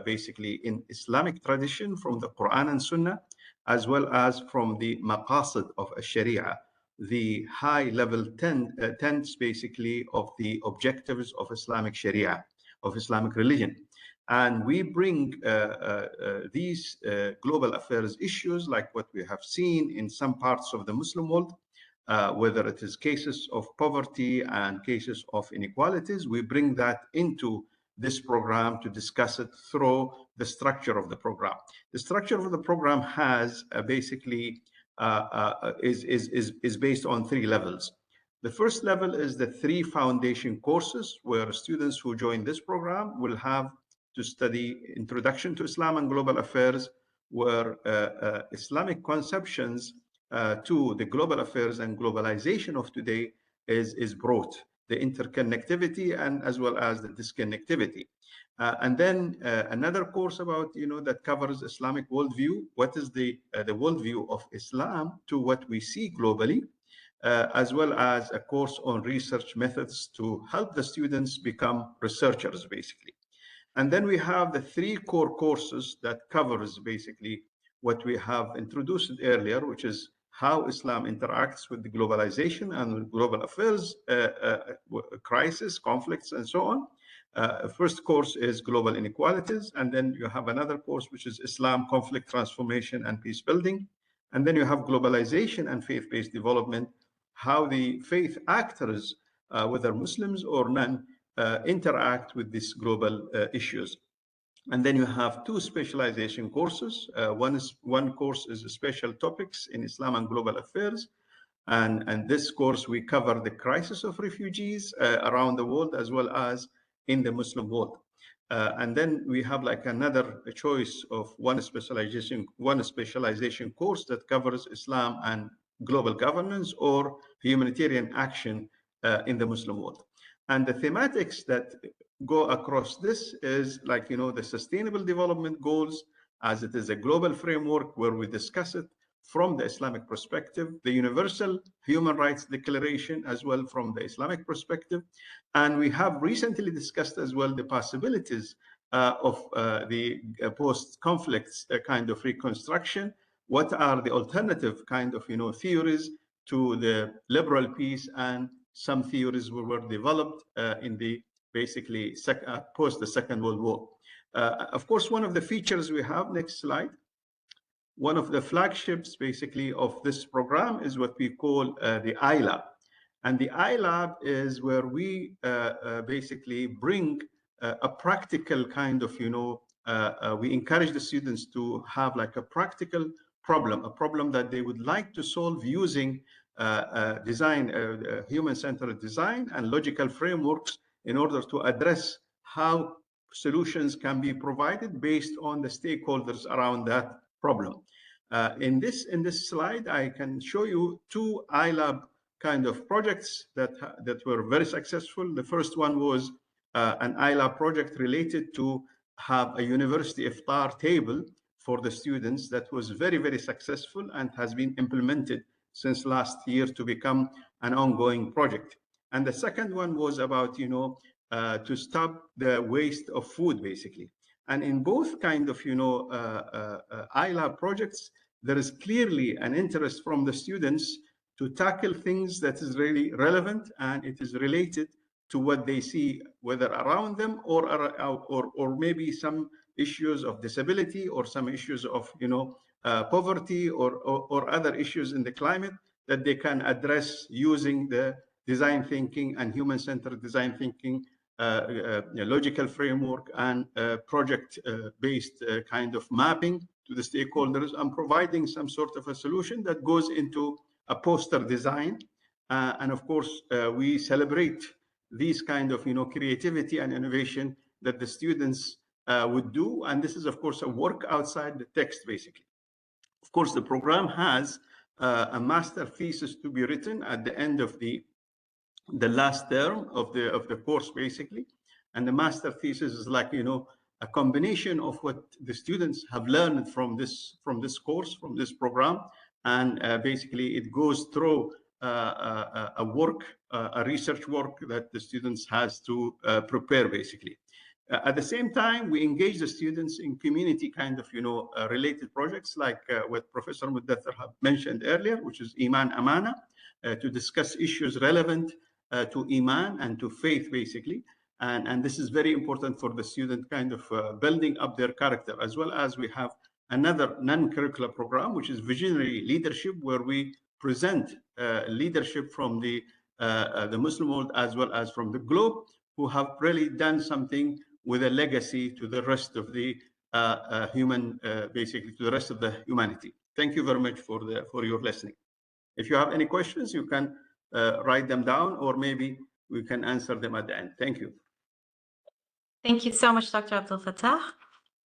basically in Islamic tradition from the Quran and Sunnah, as well as from the maqasid of Sharia, the high-level tenets basically of the objectives of Islamic Sharia, of Islamic religion. And we bring these global affairs issues like what we have seen in some parts of the Muslim world, whether it is cases of poverty and cases of inequalities, we bring that into this program to discuss it through the structure of the program. The structure of the program has basically is based on 3 levels. The first level is the 3 foundation courses where students who join this program will have to study Introduction to Islam and Global Affairs, where Islamic conceptions to the global affairs and globalization of today is brought, the interconnectivity and as well as the disconnectivity. And then another course about, that covers Islamic worldview. What is the worldview of Islam to what we see globally, as well as a course on research methods to help the students become researchers, basically. And then we have the 3 core courses that covers basically what we have introduced earlier, which is how Islam interacts with the globalization and global affairs, crisis, conflicts, and so on. First course is global inequalities, and then you have another course which is Islam, conflict transformation and peace building. And then you have globalization and faith-based development, how the faith actors, whether Muslims or none, interact with these global issues. And then you have 2 specialization courses. One course is special topics in Islam and global affairs. And this course, we cover the crisis of refugees around the world, as well as in the Muslim world. And then we have like another choice of one specialization course that covers Islam and global governance or humanitarian action in the Muslim world. And the thematics that go across this is like, the Sustainable Development Goals, as it is a global framework where we discuss it from the Islamic perspective, the Universal Human Rights Declaration as well from the Islamic perspective. And we have recently discussed as well the possibilities of the post-conflicts kind of reconstruction. What are the alternative kind of, theories to the liberal peace, and some theories were developed in the basically post the Second World War. Of course, one of the features we have, next slide, one of the flagships basically of this program is what we call the iLab. And the iLab is where we basically bring a practical kind of, we encourage the students to have like a practical problem, a problem that they would like to solve using human-centered design and logical frameworks in order to address how solutions can be provided based on the stakeholders around that problem. In this slide, I can show you two iLab kind of projects that were very successful. The first one was an iLab project related to have a university iftar table for the students that was very, very successful and has been implemented since last year to become an ongoing project. And the second one was about, to stop the waste of food, basically. And in both kind of, iLab projects, there is clearly an interest from the students to tackle things that is really relevant and it is related to what they see, whether around them or maybe some issues of disability or some issues of, poverty or other issues in the climate that they can address using the design thinking and human-centered design thinking, logical framework and project-based kind of mapping to the stakeholders and providing some sort of a solution that goes into a poster design. And of course, we celebrate these kind of, creativity and innovation that the students would do. And this is, of course, a work outside the text, basically. Of course, the program has a master thesis to be written at the end of the last term of the course, basically. And the master thesis is like, a combination of what the students have learned from this course, from this program. And basically it goes through a research work that the students has to prepare, basically. At the same time, we engage the students in community kind of, related projects like what Professor Muddathir mentioned earlier, which is Iman Amana, to discuss issues relevant to Iman and to faith, basically. And this is very important for the student kind of building up their character, as well as we have another non-curricular program, which is visionary leadership, where we present leadership from the Muslim world as well as from the globe, who have really done something with a legacy to the rest of the basically to the rest of the humanity. Thank you very much for your listening. If you have any questions, you can write them down, or maybe we can answer them at the end. Thank you. Thank you so much, Dr. Abdul Fattah.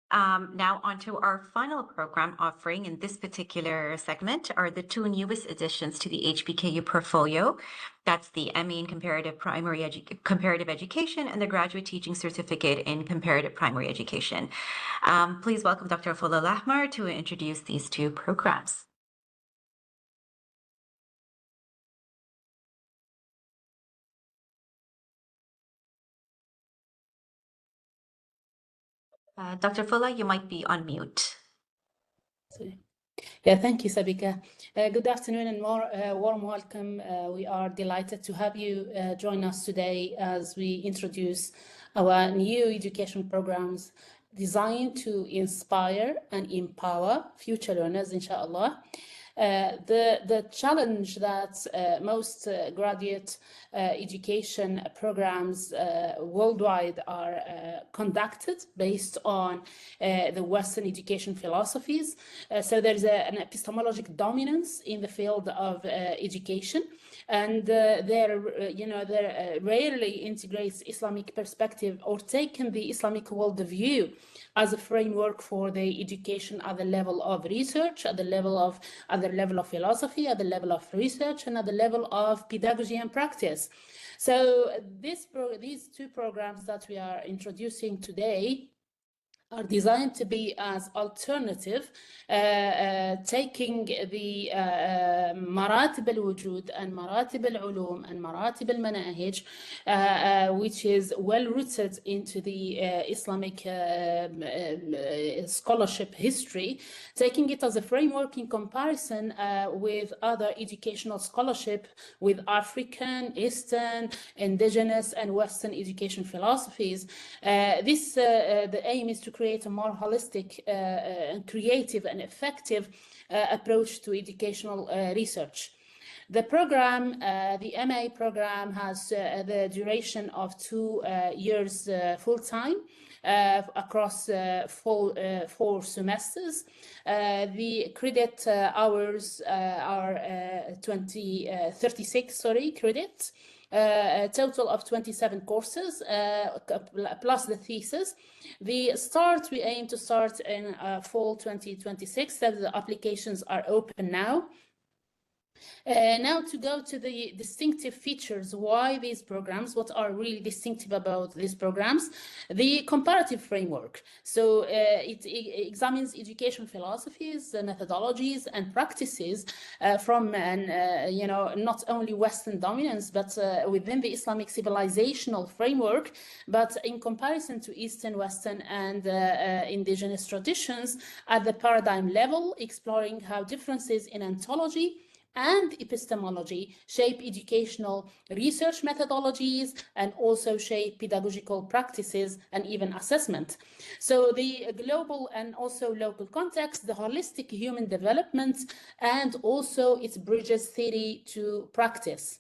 Now on to our final program offering in this particular segment are the two newest additions to the HBKU portfolio. That's the ME in Comparative Education and the Graduate Teaching Certificate in Comparative Primary Education. Please welcome Dr. Afullah Lahmar to introduce these two programs. Dr. Fuller, you might be on mute. Yeah, thank you, Sabika. Good afternoon and warm welcome. We are delighted to have you join us today as we introduce our new education programs designed to inspire and empower future learners, inshallah. The challenge that most graduate education programs worldwide are conducted based on the Western education philosophies. So there's an epistemologic dominance in the field of education, and there rarely integrates Islamic perspective or taken the Islamic worldview as a framework for the education at the level of research, at the the level of philosophy, at the level of research, and at the level of pedagogy and practice. So these two programs that we are introducing today are designed to be as alternative, taking the maratib al-wujud and maratib al-ulum and maratib al-manahij, which is well rooted into the Islamic scholarship history, taking it as a framework in comparison with other educational scholarship, with African, Eastern, indigenous, and Western education philosophies. The aim is to create a more holistic and creative and effective approach to educational research. The program, the MA program, has the duration of 2 years full-time across 4 semesters. The credit hours are 36 credits. A total of 27 courses plus the thesis. We aim to start in fall 2026, so the applications are open now. Now to go to the distinctive features, why these programs, what are really distinctive about these programs? The comparative framework. So it examines education philosophies, methodologies, and practices from not only Western dominance, but within the Islamic civilizational framework, but in comparison to Eastern, Western, and indigenous traditions at the paradigm level, exploring how differences in ontology and epistemology shape educational research methodologies and also shape pedagogical practices and even assessment. So the global and also local context, the holistic human development, and also its bridges theory to practice.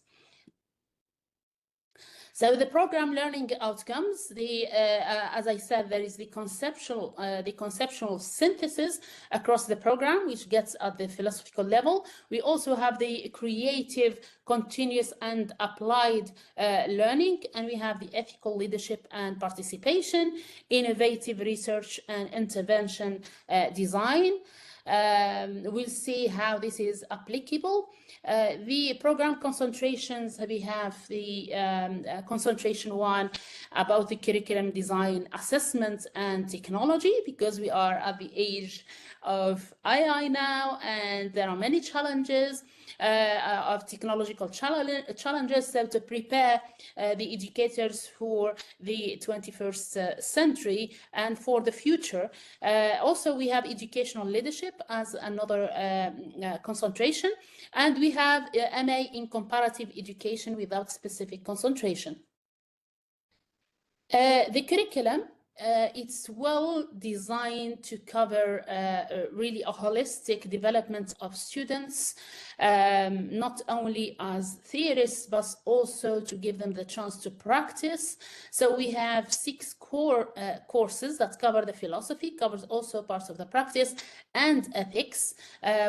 So the program learning outcomes, as I said, there is the conceptual synthesis across the program, which gets at the philosophical level. We also have the creative, continuous, and applied learning, and we have the ethical leadership and participation, innovative research and intervention design. We'll see how this is applicable. The program concentrations, we have the concentration 1 about the curriculum design, assessment, and technology, because we are at the age of AI now, and there are many challenges of technological challenges, so to prepare the educators for the 21st century and for the future. Also, we have educational leadership as another concentration, and we have MA in comparative education without specific concentration. The curriculum, it's well designed to cover really a holistic development of students, not only as theorists, but also to give them the chance to practice. So we have 6 core courses that cover the philosophy, covers also parts of the practice and ethics.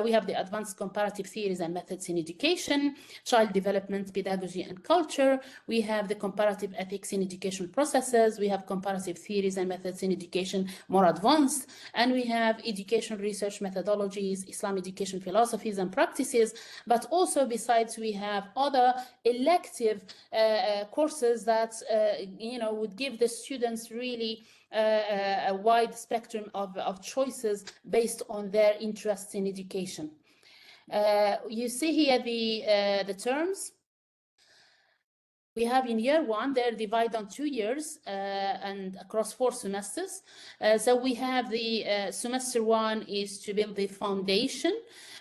We have the advanced comparative theories and methods in education, child development, pedagogy, and culture. We have the comparative ethics in education processes. We have comparative theories and methods in education, more advanced. And we have education research methodologies, Islam education philosophies and practices. But also, besides, we have other elective courses that would give the students really a wide spectrum of choices based on their interests in education. You see here the terms. We have in year 1, they're divided on 2 years and across 4 semesters. So we have the semester 1 is to build the foundation,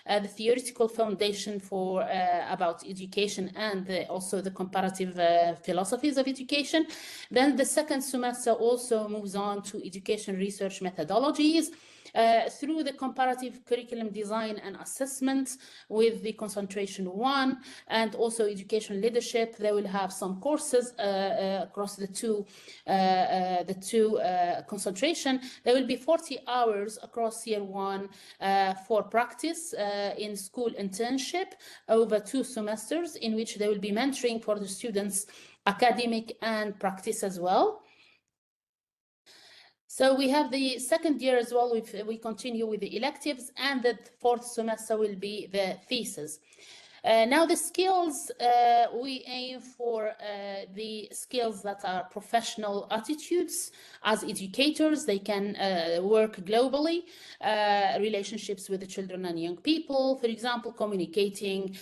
the theoretical foundation for about education and also the comparative philosophies of education. Then the second semester also moves on to education research methodologies, through the comparative curriculum design and assessment with the concentration 1, and also education leadership. They will have some courses across the two concentration. There will be 40 hours across year 1 for practice in school internship over 2 semesters, in which they will be mentoring for the students, academic and practice as well. So we have the second year as well. We continue with the electives, and the fourth semester will be the thesis. Now the skills, we aim for the skills that are professional attitudes. As educators, they can work globally, relationships with the children and young people, for example, communication,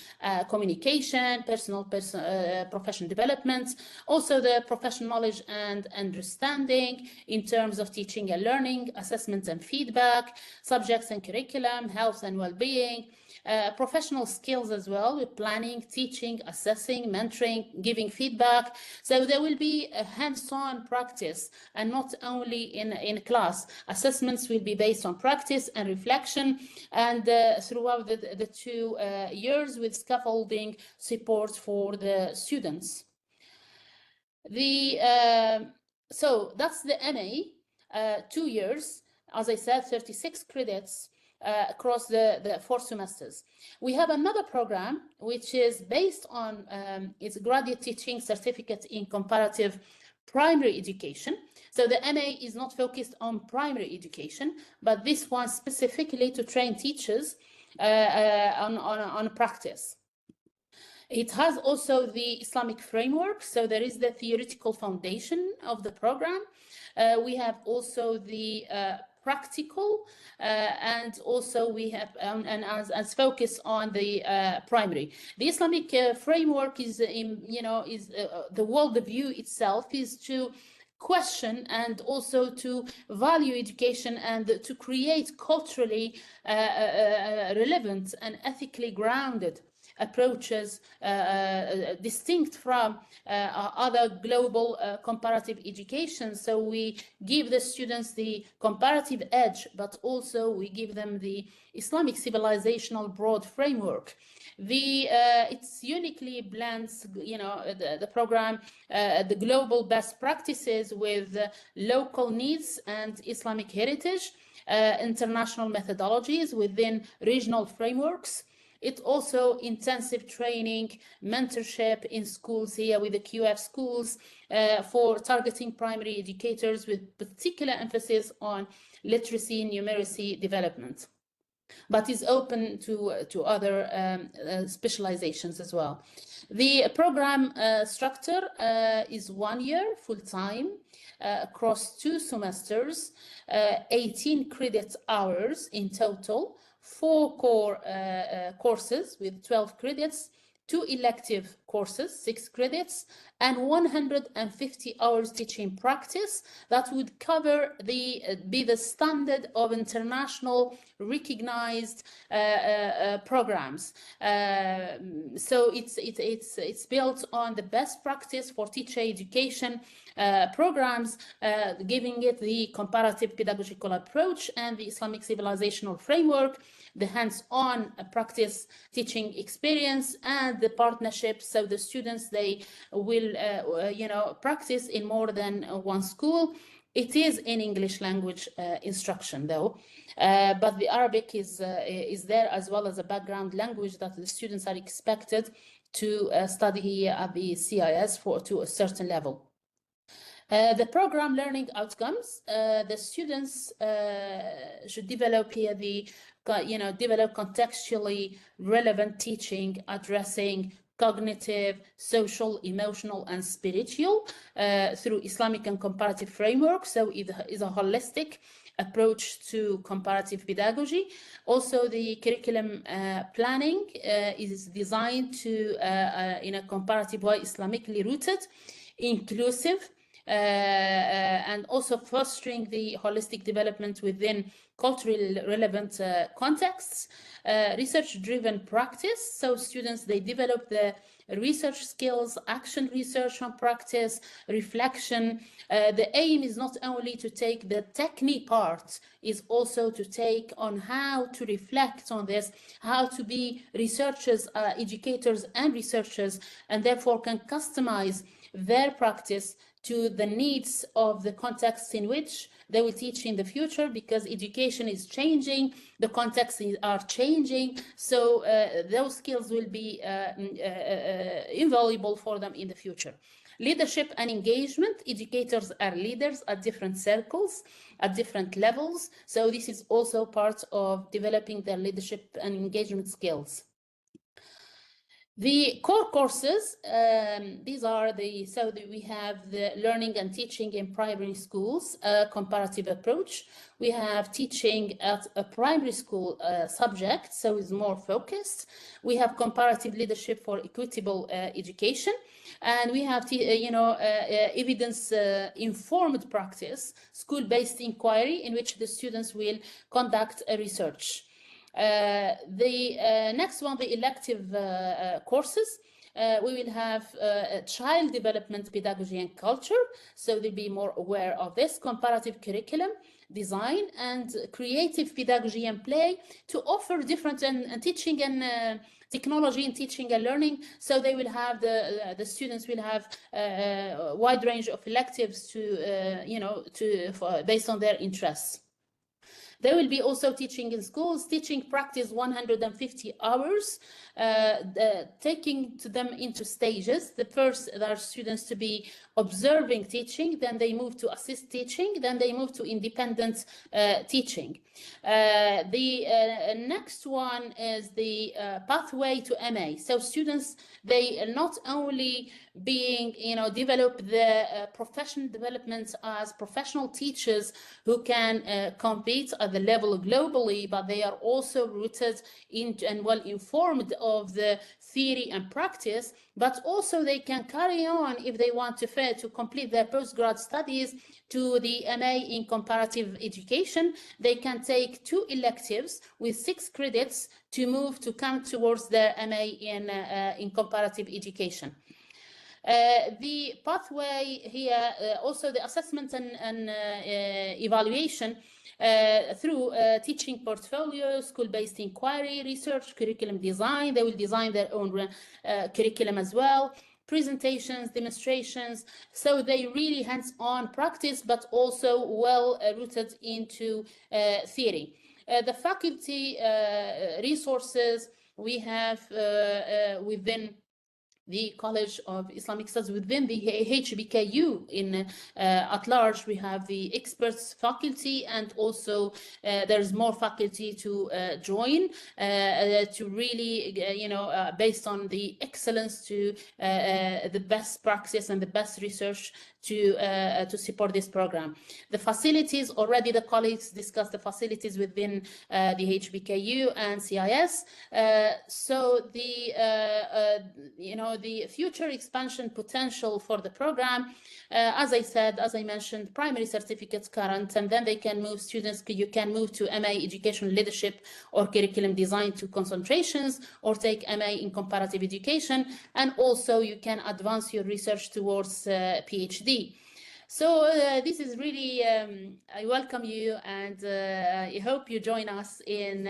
professional development, also the professional knowledge and understanding in terms of teaching and learning, assessment and feedback, subjects and curriculum, health and well-being, professional skills as well, with planning, teaching, assessing, mentoring, giving feedback. So there will be a hands-on practice and not only in class. Assessments will be based on practice and reflection, and throughout the 2 years with scaffolding support for the students. So that's the MA, 2 years, as I said, 36 credits. Across the 4 semesters. We have another program which is based on its graduate teaching certificate in comparative primary education. So the MA is not focused on primary education, but this one specifically to train teachers on practice. It has also the Islamic framework, so there is the theoretical foundation of the program. We have also the practical, and also we have and as focus on the primary. The Islamic framework is the worldview itself is to question and also to value education and to create culturally relevant and ethically grounded approaches distinct from other global comparative education. So we give the students the comparative edge, but also we give them the Islamic civilizational broad framework. It's uniquely blends, the program, the global best practices with local needs and Islamic heritage, international methodologies within regional frameworks. It also intensive training, mentorship in schools here with the QF schools for targeting primary educators with particular emphasis on literacy and numeracy development, but is open to other specializations as well. The program structure is 1 year full-time across 2 semesters, 18 credit hours in total, 4 core courses with 12 credits, 2 elective courses, 6 credits, and 150 hours teaching practice that would cover be the standard of international recognized programs. So it's built on the best practice for teacher education programs, giving it the comparative pedagogical approach and the Islamic civilizational framework, the hands-on practice teaching experience, and the partnership. So the students, they will practice in more than one school. It is in English language instruction though, but the Arabic is there as well as a background language that the students are expected to study here at the CIS to a certain level. The program learning outcomes, the students should develop here develop contextually relevant teaching addressing cognitive, social, emotional, and spiritual through Islamic and comparative framework. So it is a holistic approach to comparative pedagogy. Also, the curriculum planning is designed to, in a comparative way, Islamically rooted, inclusive, and also fostering the holistic development within culturally relevant contexts, research-driven practice. So students, they develop the research skills, action research on practice, reflection. The aim is not only to take the technique part, is also to take on how to reflect on this, how to be researchers, educators and researchers, and therefore can customize their practice to the needs of the context in which they will teach in the future, because education is changing, the contexts are changing, so those skills will be invaluable for them in the future. Leadership and engagement. Educators are leaders at different circles, at different levels. So this is also part of developing their leadership and engagement skills. The core courses, these are we have the learning and teaching in primary schools, a comparative approach. We have teaching at a primary school subject, so it's more focused. We have comparative leadership for equitable education. And we have, evidence-informed practice, school-based inquiry, in which the students will conduct a research. The next one, the elective courses. We will have child development, pedagogy, and culture. So they'll be more aware of this, comparative curriculum, design, and creative pedagogy and play to offer different and teaching and technology in teaching and learning. So they will have the students will have a wide range of electives based on their interests. They will be also teaching in schools, teaching practice 150 hours, taking them into stages. The first, there are students to be observing teaching, then they move to assist teaching, then they move to independent teaching. The next one is the pathway to MA. So students, they not only develop the professional development as professional teachers who can compete at the level globally, but they are also rooted in and well informed of the theory and practice, but also they can carry on if they want to complete their postgrad studies to the MA in comparative education. They can take 2 electives with 6 credits to come towards their MA in comparative education. The pathway here, also the assessment and evaluation through teaching portfolio, school-based inquiry, research, curriculum design. They will design their own curriculum as well, presentations, demonstrations. So they really hands-on practice, but also well rooted into theory. The faculty resources we have within the College of Islamic Studies, within the HBKU at large. We have the experts faculty, and also there's more faculty to join to really, based on the excellence to the best practice and the best research to support this program. The facilities, already the colleagues discussed the facilities within the HBKU and CIS. So the future expansion potential for the program, as I mentioned, primary certificates current, and then they can move students. You can move to MA Education Leadership or Curriculum Design to concentrations, or take MA in Comparative Education, and also you can advance your research towards PhD. So this is really, I welcome you, and I hope you join us in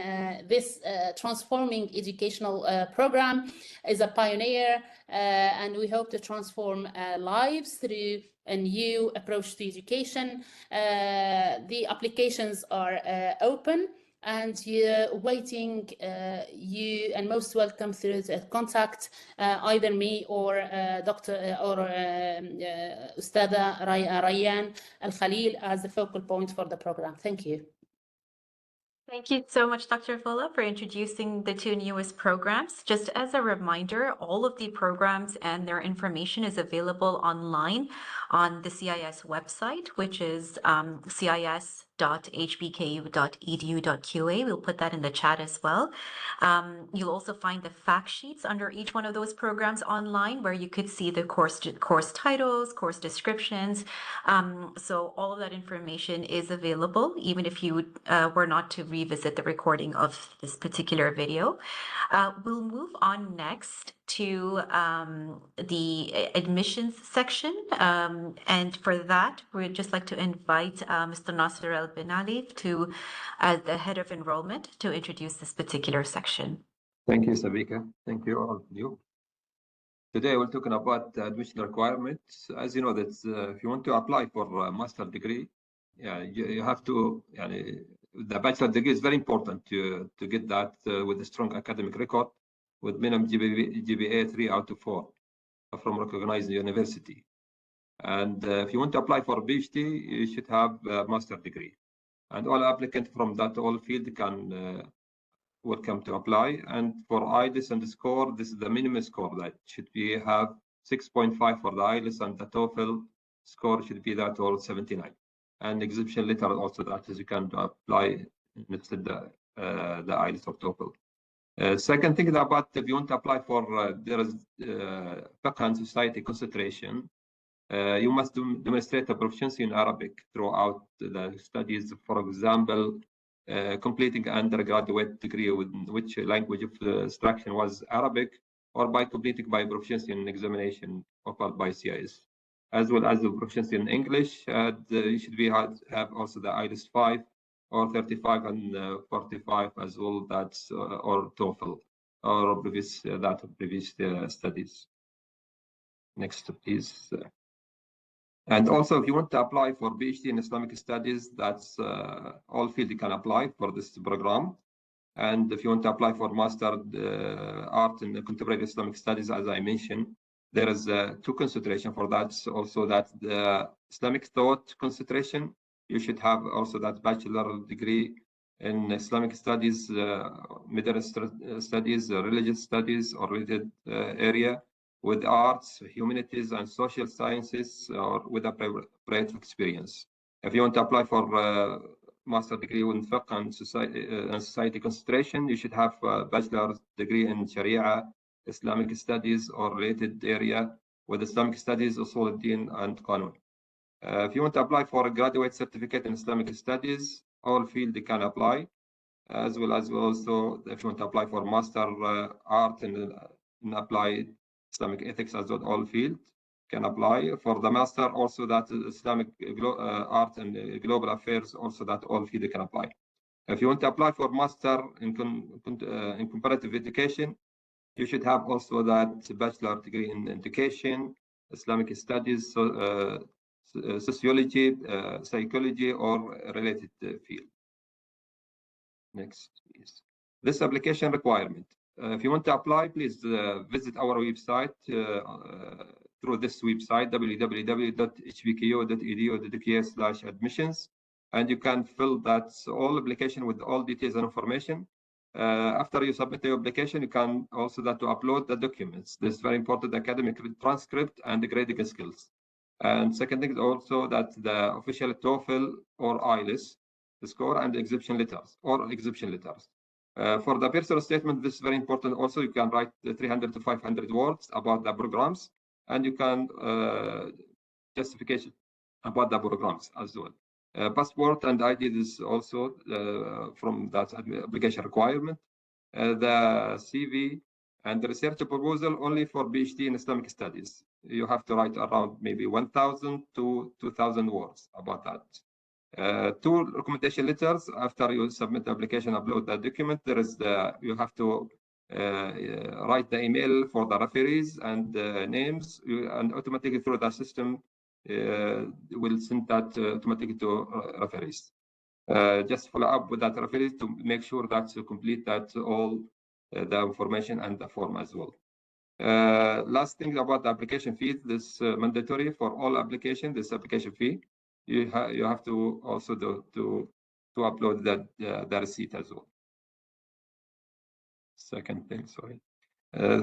this transforming educational program. As a pioneer, and we hope to transform lives through a new approach to education. The applications are open, and waiting you, and most welcome through the contact either me or Dr. or Ustada Rayyan Al-Khalil as the focal point for the program. Thank you. Thank you so much, Dr. Fola, for introducing the 2 newest programs. Just as a reminder, all of the programs and their information is available online on the CIS website, which is cis.hbku.edu.qa. We'll put that in the chat as well. You'll also find the fact sheets under each one of those programs online, where you could see the course titles, course descriptions. So all of that information is available, even if you were not to revisit the recording of this particular video. We'll move on next to the admissions section. And for that, we'd just like to invite Mr. Nasser El-Benali, the head of enrollment, to introduce this particular section. Thank you, Sabika. Thank you, all of you. Today, we're talking about the admission requirements. As you know, that if you want to apply for a master's degree, you have to, the bachelor degree is very important to get that with a strong academic record, with minimum GPA 3 out of 4 from recognized university. And if you want to apply for a PhD, you should have a master degree. And all applicants from that all field can welcome to apply. And for IELTS and the score, this is the minimum score that should be have 6.5 for the IELTS, and the TOEFL score should be that all 79. And exhibition letter also that is you can apply instead the IELTS or TOEFL. Second thing about if you want to apply for there is Fiqh and Society concentration, you must demonstrate a proficiency in Arabic throughout the studies. For example, completing undergraduate degree with which language of instruction was Arabic, or by completing by proficiency in examination offered by CIS, as well as the proficiency in English. You should have also the IELTS 5 or 35 and 45 as well. That's or TOEFL or previous studies. Next, please. And also, if you want to apply for PhD in Islamic Studies, that's all field you can apply for this program. And if you want to apply for Master Art in Contemporary Islamic Studies, as I mentioned, there is two concentration for that. Also, that the Islamic thought concentration, you should have also that bachelor degree in Islamic Studies, Middle Studies, Religious Studies, or related area, with arts, humanities, and social sciences, or with a prior experience. If you want to apply for master degree in Fiqh and society concentration, you should have a bachelor's degree in Sharia, Islamic Studies, or related area with Islamic Studies, Usul al-Din, and Qanun. If you want to apply for a graduate certificate in Islamic Studies, all field you can apply, as well as also if you want to apply for master art in applied Islamic ethics, as well, all field can apply for the master. Also, that Islamic art and global affairs, also that all field can apply. If you want to apply for master in comparative education, you should have also that bachelor degree in education, Islamic studies, sociology, psychology, or related field. Next, please. This application requirement. If you want to apply, please visit our website through this website, www.hbku.edu.uk/admissions, and you can fill that all application with all details and information. After you submit your application, you can also to upload the documents. This is very important: academic transcript and the grading skills. And second thing is also that the official TOEFL or IELTS score and exhibition letters or exhibition letters. For the personal statement, this is very important. Also, you can write 300 to 500 words about the programs, and you can justification about the programs as well. Passport and ID is also from that application requirement. The CV and the research proposal only for PhD in Islamic Studies. You have to write around maybe 1,000 to 2,000 words about that. Two recommendation letters. After you submit the application, upload the document, there is you have to write the email for the referees and names, and automatically through the system will send that automatically to referees. Just follow up with that referees to make sure that you complete that all the information and the form as well. Last thing about the application fee, this mandatory for all application. This application fee, you have to also to upload the receipt as well. Second thing, sorry.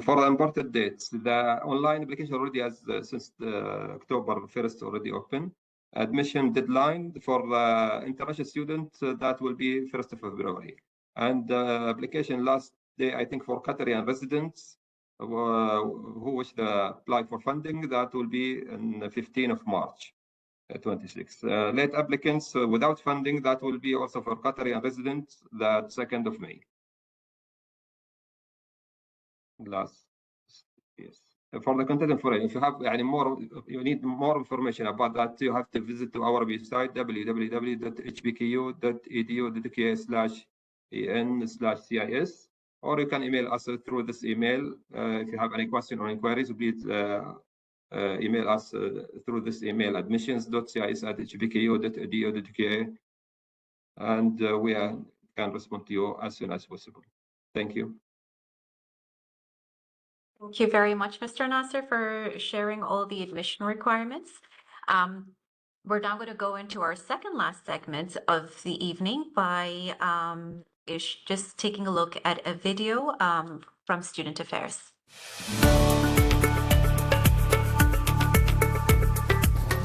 For the important dates, the online application already has since October 1st already open. Admission deadline for the international student that will be 1st of February, and application last day I think for Qatari residents who wish to apply for funding, that will be on the 15th of March 26. Late applicants without funding, that will be also for Qatari residents, the 2nd of May. Last, yes. For the content information, if you have more, you need more information about that, you have to visit to our website www.hbku.edu.uk/en/CIS, or you can email us through this email. If you have any question or inquiries, please email us through this email, admissions.cis@hbku.edu.uk, and we can respond to you as soon as possible. Thank you. Thank you very much, Mr. Nasser, for sharing all the admission requirements. We're now going to go into our second last segment of the evening by just taking a look at a video from Student Affairs.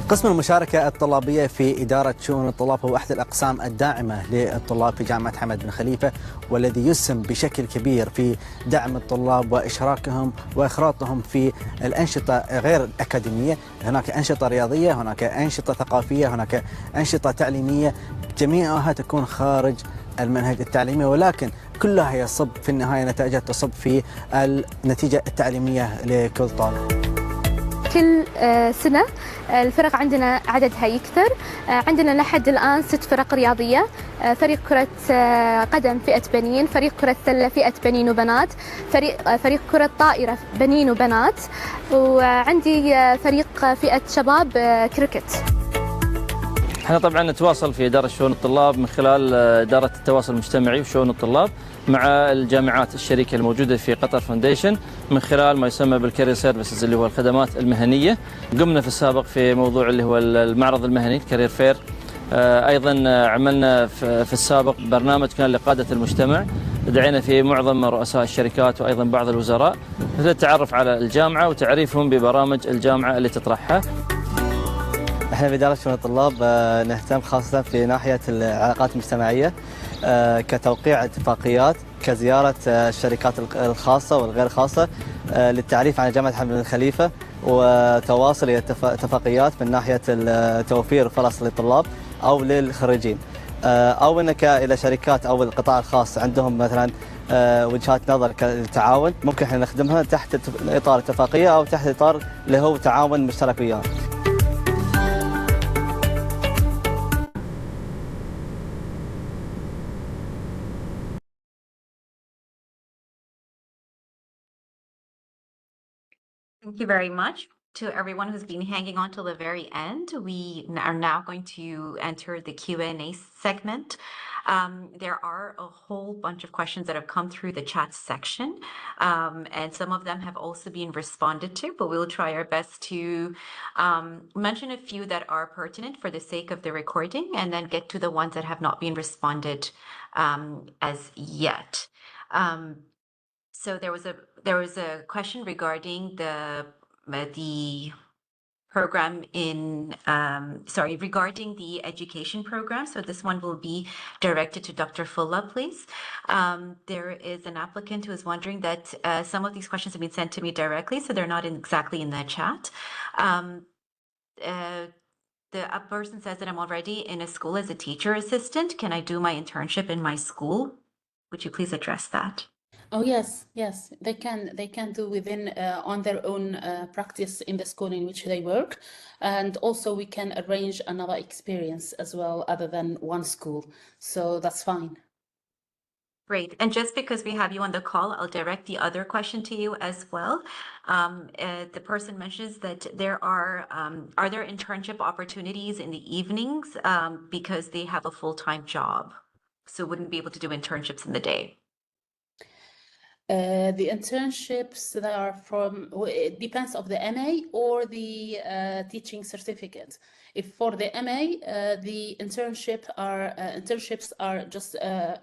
قسم المشاركة الطلابية في إدارة شؤون الطلاب هو أحد الأقسام الداعمة للطلاب في جامعة حمد بن خليفة، والذي يسهم بشكل كبير في دعم الطلاب وإشراكهم وإخراطهم في الأنشطة غير الأكاديمية. هناك أنشطة رياضية، هناك أنشطة ثقافية، هناك أنشطة تعليمية، جميعها تكون خارج المنهج التعليمي، ولكن كلها يصب في النهاية نتائجها تصب في النتيجة التعليمية لكل طالب. كل سنة الفرق عندنا عددها يكثر. عندنا لحد الآن 6 فرق رياضية، فريق كرة قدم فئة بنين، فريق كرة سلة فئة بنين وبنات، فريق كرة طائرة بنين وبنات، وعندي فريق فئة شباب كريكت. احنا طبعا نتواصل في إدارة شؤون الطلاب من خلال إدارة التواصل المجتمعي وشؤون الطلاب مع الجامعات الشريكة الموجودة في قطر فاونديشن من خلال ما يسمى بالكارير سيرفيسز اللي هو الخدمات المهنية. قمنا في السابق في موضوع اللي هو المعرض المهني الكارير فير. أيضا عملنا في السابق برنامج كان لقادة المجتمع، دعينا فيه معظم رؤساء الشركات وأيضا بعض الوزراء للتعرف على الجامعة وتعريفهم ببرامج الجامعة اللي تطرحها. احنا في إدارة شؤون الطلاب نهتم خاصة في ناحية العلاقات المجتمعية كتوقيع اتفاقيات، كزيارة الشركات الخاصة والغير خاصة للتعريف عن جامعة حمد بن خليفة، وتواصل اتفاقيات من ناحية توفير فرص للطلاب أو للخريجين، أو أنك إلى شركات أو القطاع الخاص عندهم مثلا وجهات نظر كالتعاون، ممكن احنا نخدمها تحت إطار اتفاقية أو تحت إطار اللي هو تعاون مشترك ويانا. Thank you very much to everyone who's been hanging on till the very end. We are now going to enter the Q&A segment. There are a whole bunch of questions that have come through the chat section, and some of them have also been responded to, but we'll try our best to mention a few that are pertinent for the sake of the recording, and then get to the ones that have not been responded as yet. So there was a question regarding the program in regarding the education program. So this one will be directed to Dr. Fulla, please. There is an applicant who is wondering that some of these questions have been sent to me directly, so they're not exactly in the chat. A person says that I'm already in a school as a teacher assistant. Can I do my internship in my school? Would you please address that? Oh yes, they can do within on their own practice in the school in which they work, and also we can arrange another experience as well other than one school, so that's fine. Great. And just because we have you on the call, I'll direct the other question to you as well. The person mentions that there are there internship opportunities in the evenings because they have a full-time job, so wouldn't be able to do internships in the day? The internships that are from, it depends of the MA or the teaching certificate. If for the MA, the internships are just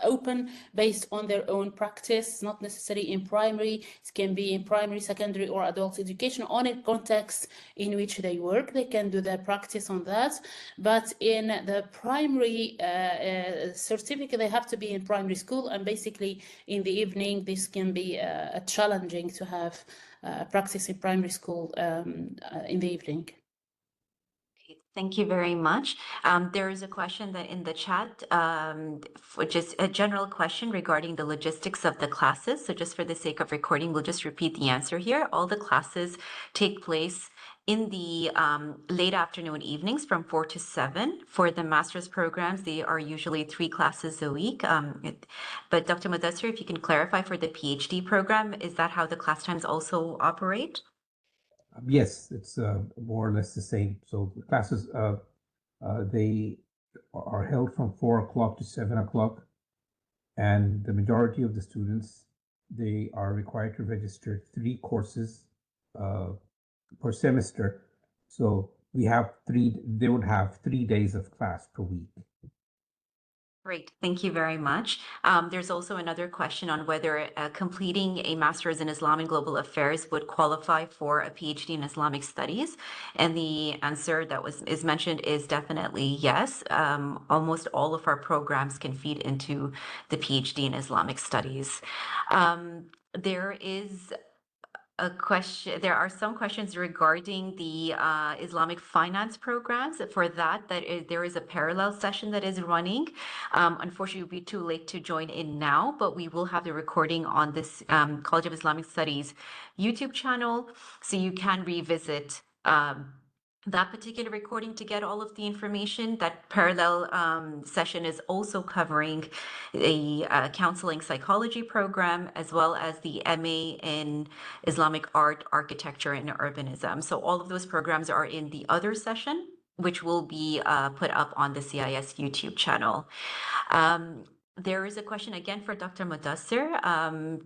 open based on their own practice, not necessarily in primary. It can be in primary, secondary, or adult education on a context in which they work. They can do their practice on that. But in the primary certificate, they have to be in primary school, and basically in the evening, this can be challenging to have practice in primary school in the evening. Thank you very much. There is a question that in the chat, which is a general question regarding the logistics of the classes. So just for the sake of recording, we'll just repeat the answer here. All the classes take place in the late afternoon evenings from 4 to 7. For the master's programs, they are usually 3 classes a week. But Dr. Mudassir, if you can clarify for the PhD program, is that how the class times also operate? Yes, it's more or less the same. So the classes, they are held from 4 o'clock to 7 o'clock. And the majority of the students, they are required to register 3 courses per semester. So they would have 3 days of class per week. Great, thank you very much. There's also another question on whether completing a master's in Islamic Global Affairs would qualify for a PhD in Islamic Studies. And the answer that is mentioned is definitely yes. Almost all of our programs can feed into the PhD in Islamic Studies. There is a question. There are some questions regarding the Islamic finance programs. For that, there is a parallel session that is running. Unfortunately, it would be too late to join in now, but we will have the recording on this College of Islamic Studies YouTube channel, so you can revisit that particular recording to get all of the information. That parallel session is also covering a counseling psychology program, as well as the MA in Islamic art, architecture, and urbanism. So all of those programs are in the other session, which will be put up on the CIS YouTube channel. There is a question again for Dr. Mudassir,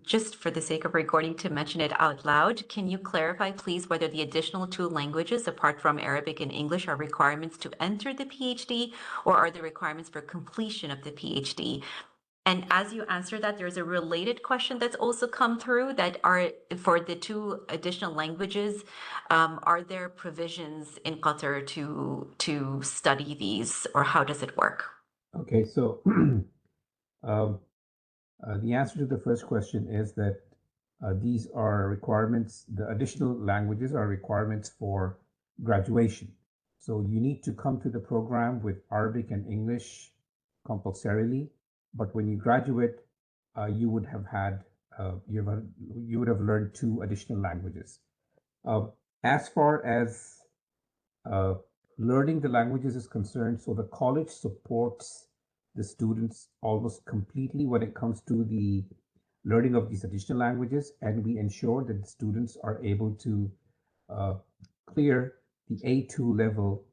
just for the sake of recording to mention it out loud. Can you clarify, please, whether the additional 2 languages, apart from Arabic and English, are requirements to enter the PhD, or are they requirements for completion of the PhD? And as you answer that, there's a related question that's also come through that are for the 2 additional languages. Are there provisions in Qatar to study these, or how does it work? Okay, so the answer to the first question is that these are requirements. The additional languages are requirements for graduation. So you need to come to the program with Arabic and English compulsorily. But when you graduate, you would have had you would have learned 2 additional languages. As far as learning the languages is concerned, so the college supports the students almost completely when it comes to the learning of these additional languages, and we ensure that the students are able to clear the A2 level,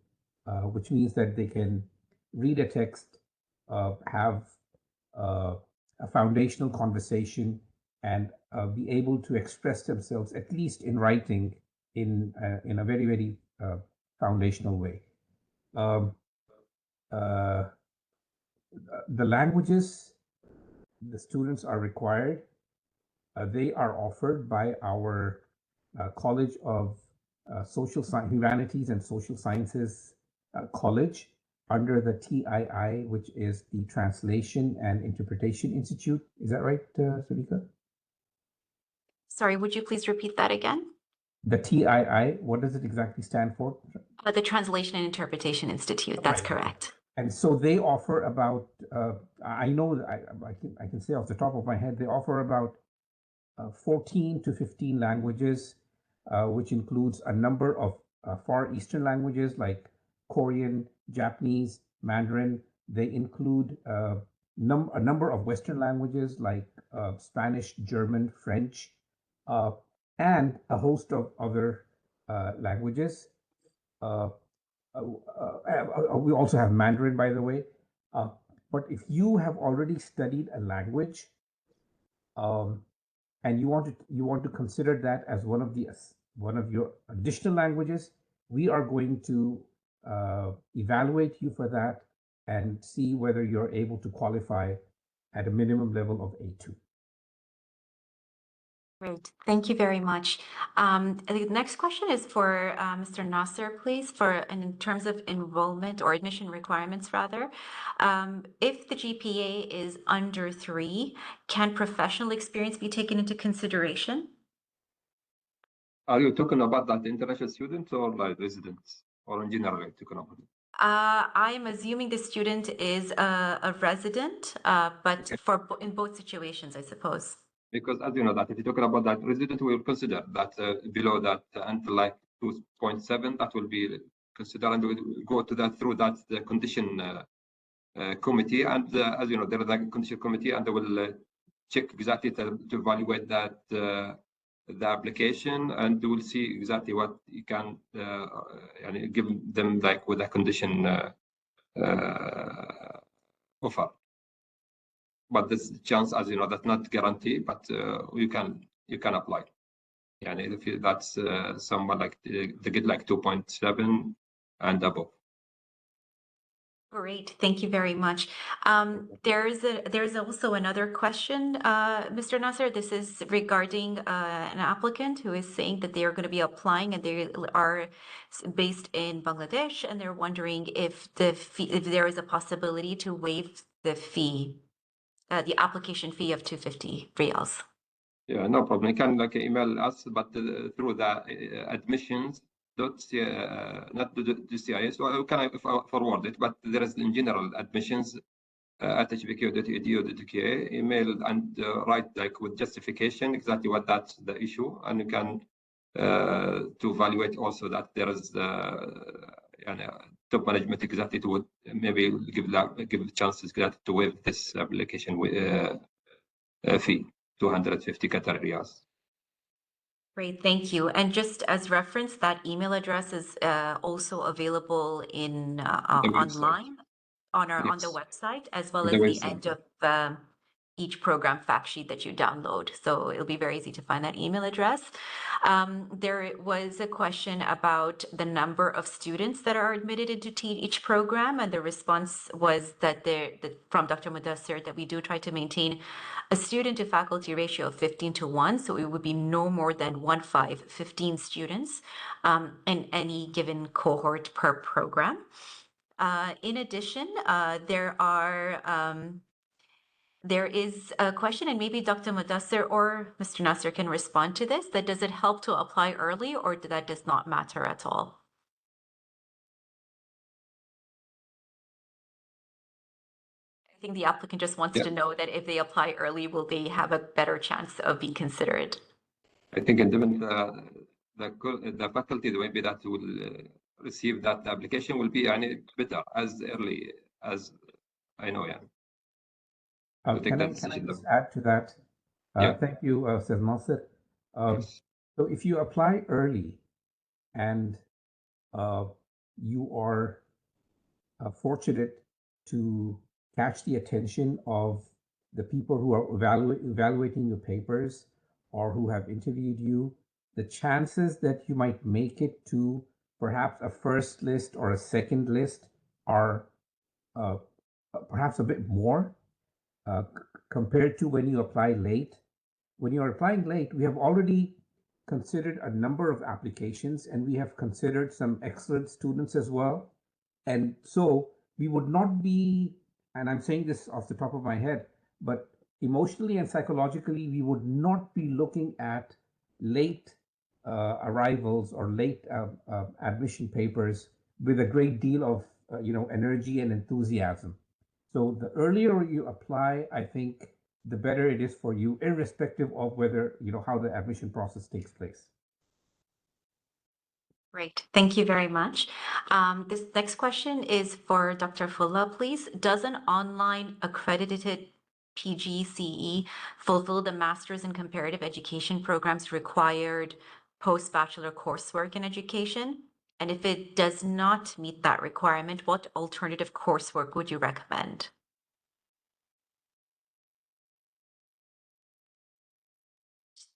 which means that they can read a text, have a foundational conversation, and be able to express themselves, at least in writing, in a very, very foundational way. The languages the students are required, they are offered by our College of Humanities and Social Sciences College under the TII, which is the Translation and Interpretation Institute. Is that right, Sulika? Sorry, would you please repeat that again? The TII, what does it exactly stand for? The Translation and Interpretation Institute, that's correct. And so they offer about, I know, I can say off the top of my head, they offer about 14 to 15 languages, which includes a number of Far Eastern languages like Korean, Japanese, Mandarin. They include a number of Western languages like Spanish, German, French, and a host of other languages. We also have Mandarin, by the way. But if you have already studied a language, and you want to consider that as one of your additional languages, we are going to evaluate you for that and see whether you're able to qualify at a minimum level of A2. Great, thank you very much. The next question is for Mr. Nasser, please, in terms of enrollment or admission requirements, rather. If the GPA is under 3, can professional experience be taken into consideration? Are you talking about that international students or like residents, or in general you're talking about? I am assuming the student is a resident, but in both situations, I suppose. Because as you know that if you're talking about that resident, we will consider that below that until like 2.7, that will be considered, and we'll go to that through that the condition committee. And as you know, there is a condition committee, and they will check exactly to evaluate that the application, and we will see exactly what you can give them like with a condition offer. But this chance, as you know, that's not guaranteed, but you can apply. Yeah, if that's someone like they get like 2.7, and above. Great, thank you very much. There's also another question, Mr. Nasser. This is regarding an applicant who is saying that they are going to be applying and they are based in Bangladesh, and they're wondering if if there is a possibility to waive the fee, the application fee of 250 riyals. Yeah, no problem. You can email us, but through the admissions. Not the CIS, or can I forward it? But there is in general admissions at hbq.edu.k, email and write with justification exactly what that's the issue, and you can to evaluate also that there is top management exactly to maybe give chances to waive this application fee, 250 Qatari riyals. Great, thank you. And just as reference, that email address is also available in online on the website, as well as the end of each program fact sheet that you download. So it'll be very easy to find that email address. There was a question about the number of students that are admitted into each program, and the response was that from Dr. Mudassir that we do try to maintain a student to faculty ratio of 15:1, so it would be no more than 15 students in any given cohort per program. In addition, there is a question, and maybe Dr. Mudassir or Mr. Nasser can respond to this, that does it help to apply early, or that does not matter at all? I think the applicant just wants to know that if they apply early, will they have a better chance of being considered? I think given the faculty, the way that will receive that application will be better as early as I know. Can I just add to that? Thank you, Sir Nasser. Yes. So if you apply early and you are fortunate to catch the attention of the people who are evaluating your papers or who have interviewed you, the chances that you might make it to perhaps a first list or a second list are perhaps a bit more compared to when you apply late. When you are applying late, we have already considered a number of applications, and we have considered some excellent students as well. And so we would not be, and I'm saying this off the top of my head, but emotionally and psychologically, we would not be looking at late arrivals or late admission papers with a great deal of energy and enthusiasm. So the earlier you apply, I think the better it is for you, irrespective of whether, how the admission process takes place. Great, thank you very much. This next question is for Dr. Fulla, please. Does an online accredited PGCE fulfill the Masters in Comparative Education programs required post-bachelor coursework in education? And if it does not meet that requirement, what alternative coursework would you recommend?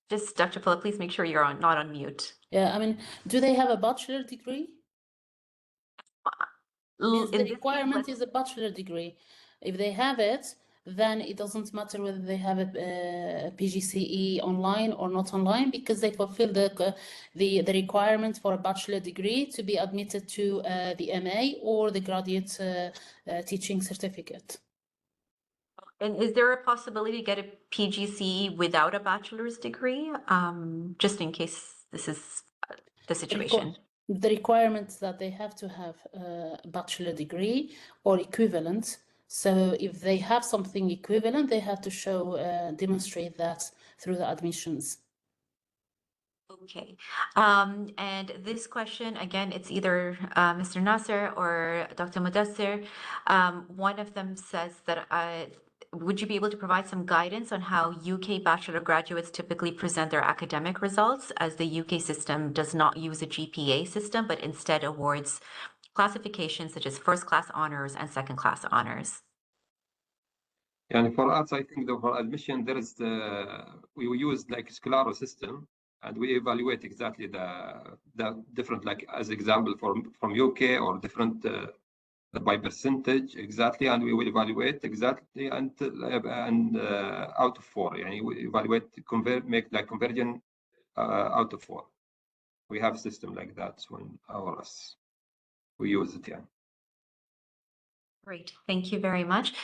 Just Dr. Fulla, please make sure you're not on mute. Yeah, I mean, do they have a bachelor degree? The requirement is a bachelor degree. If they have it, then it doesn't matter whether they have a PGCE online or not online, because they fulfill the requirement for a bachelor degree to be admitted to the MA or the graduate teaching certificate. And is there a possibility to get a PGCE without a bachelor's degree, just in case this is the situation? The requirements that they have to have a bachelor degree or equivalent. So if they have something equivalent, they have to demonstrate that through the admissions. Okay. And this question, again, it's either Mr. Nasser or Dr. Mudassir. One of them says that would you be able to provide some guidance on how UK bachelor graduates typically present their academic results, as the UK system does not use a GPA system, but instead awards classifications such as first-class honors and second-class honors? And for us, I think for admission, there is we use Sclaro system, and we evaluate exactly the different, like as example from UK or different by percentage exactly, and we will evaluate exactly and out of 4. Yani we evaluate make like conversion out of 4. We have a system like that when we use it. Yeah. Great, thank you very much.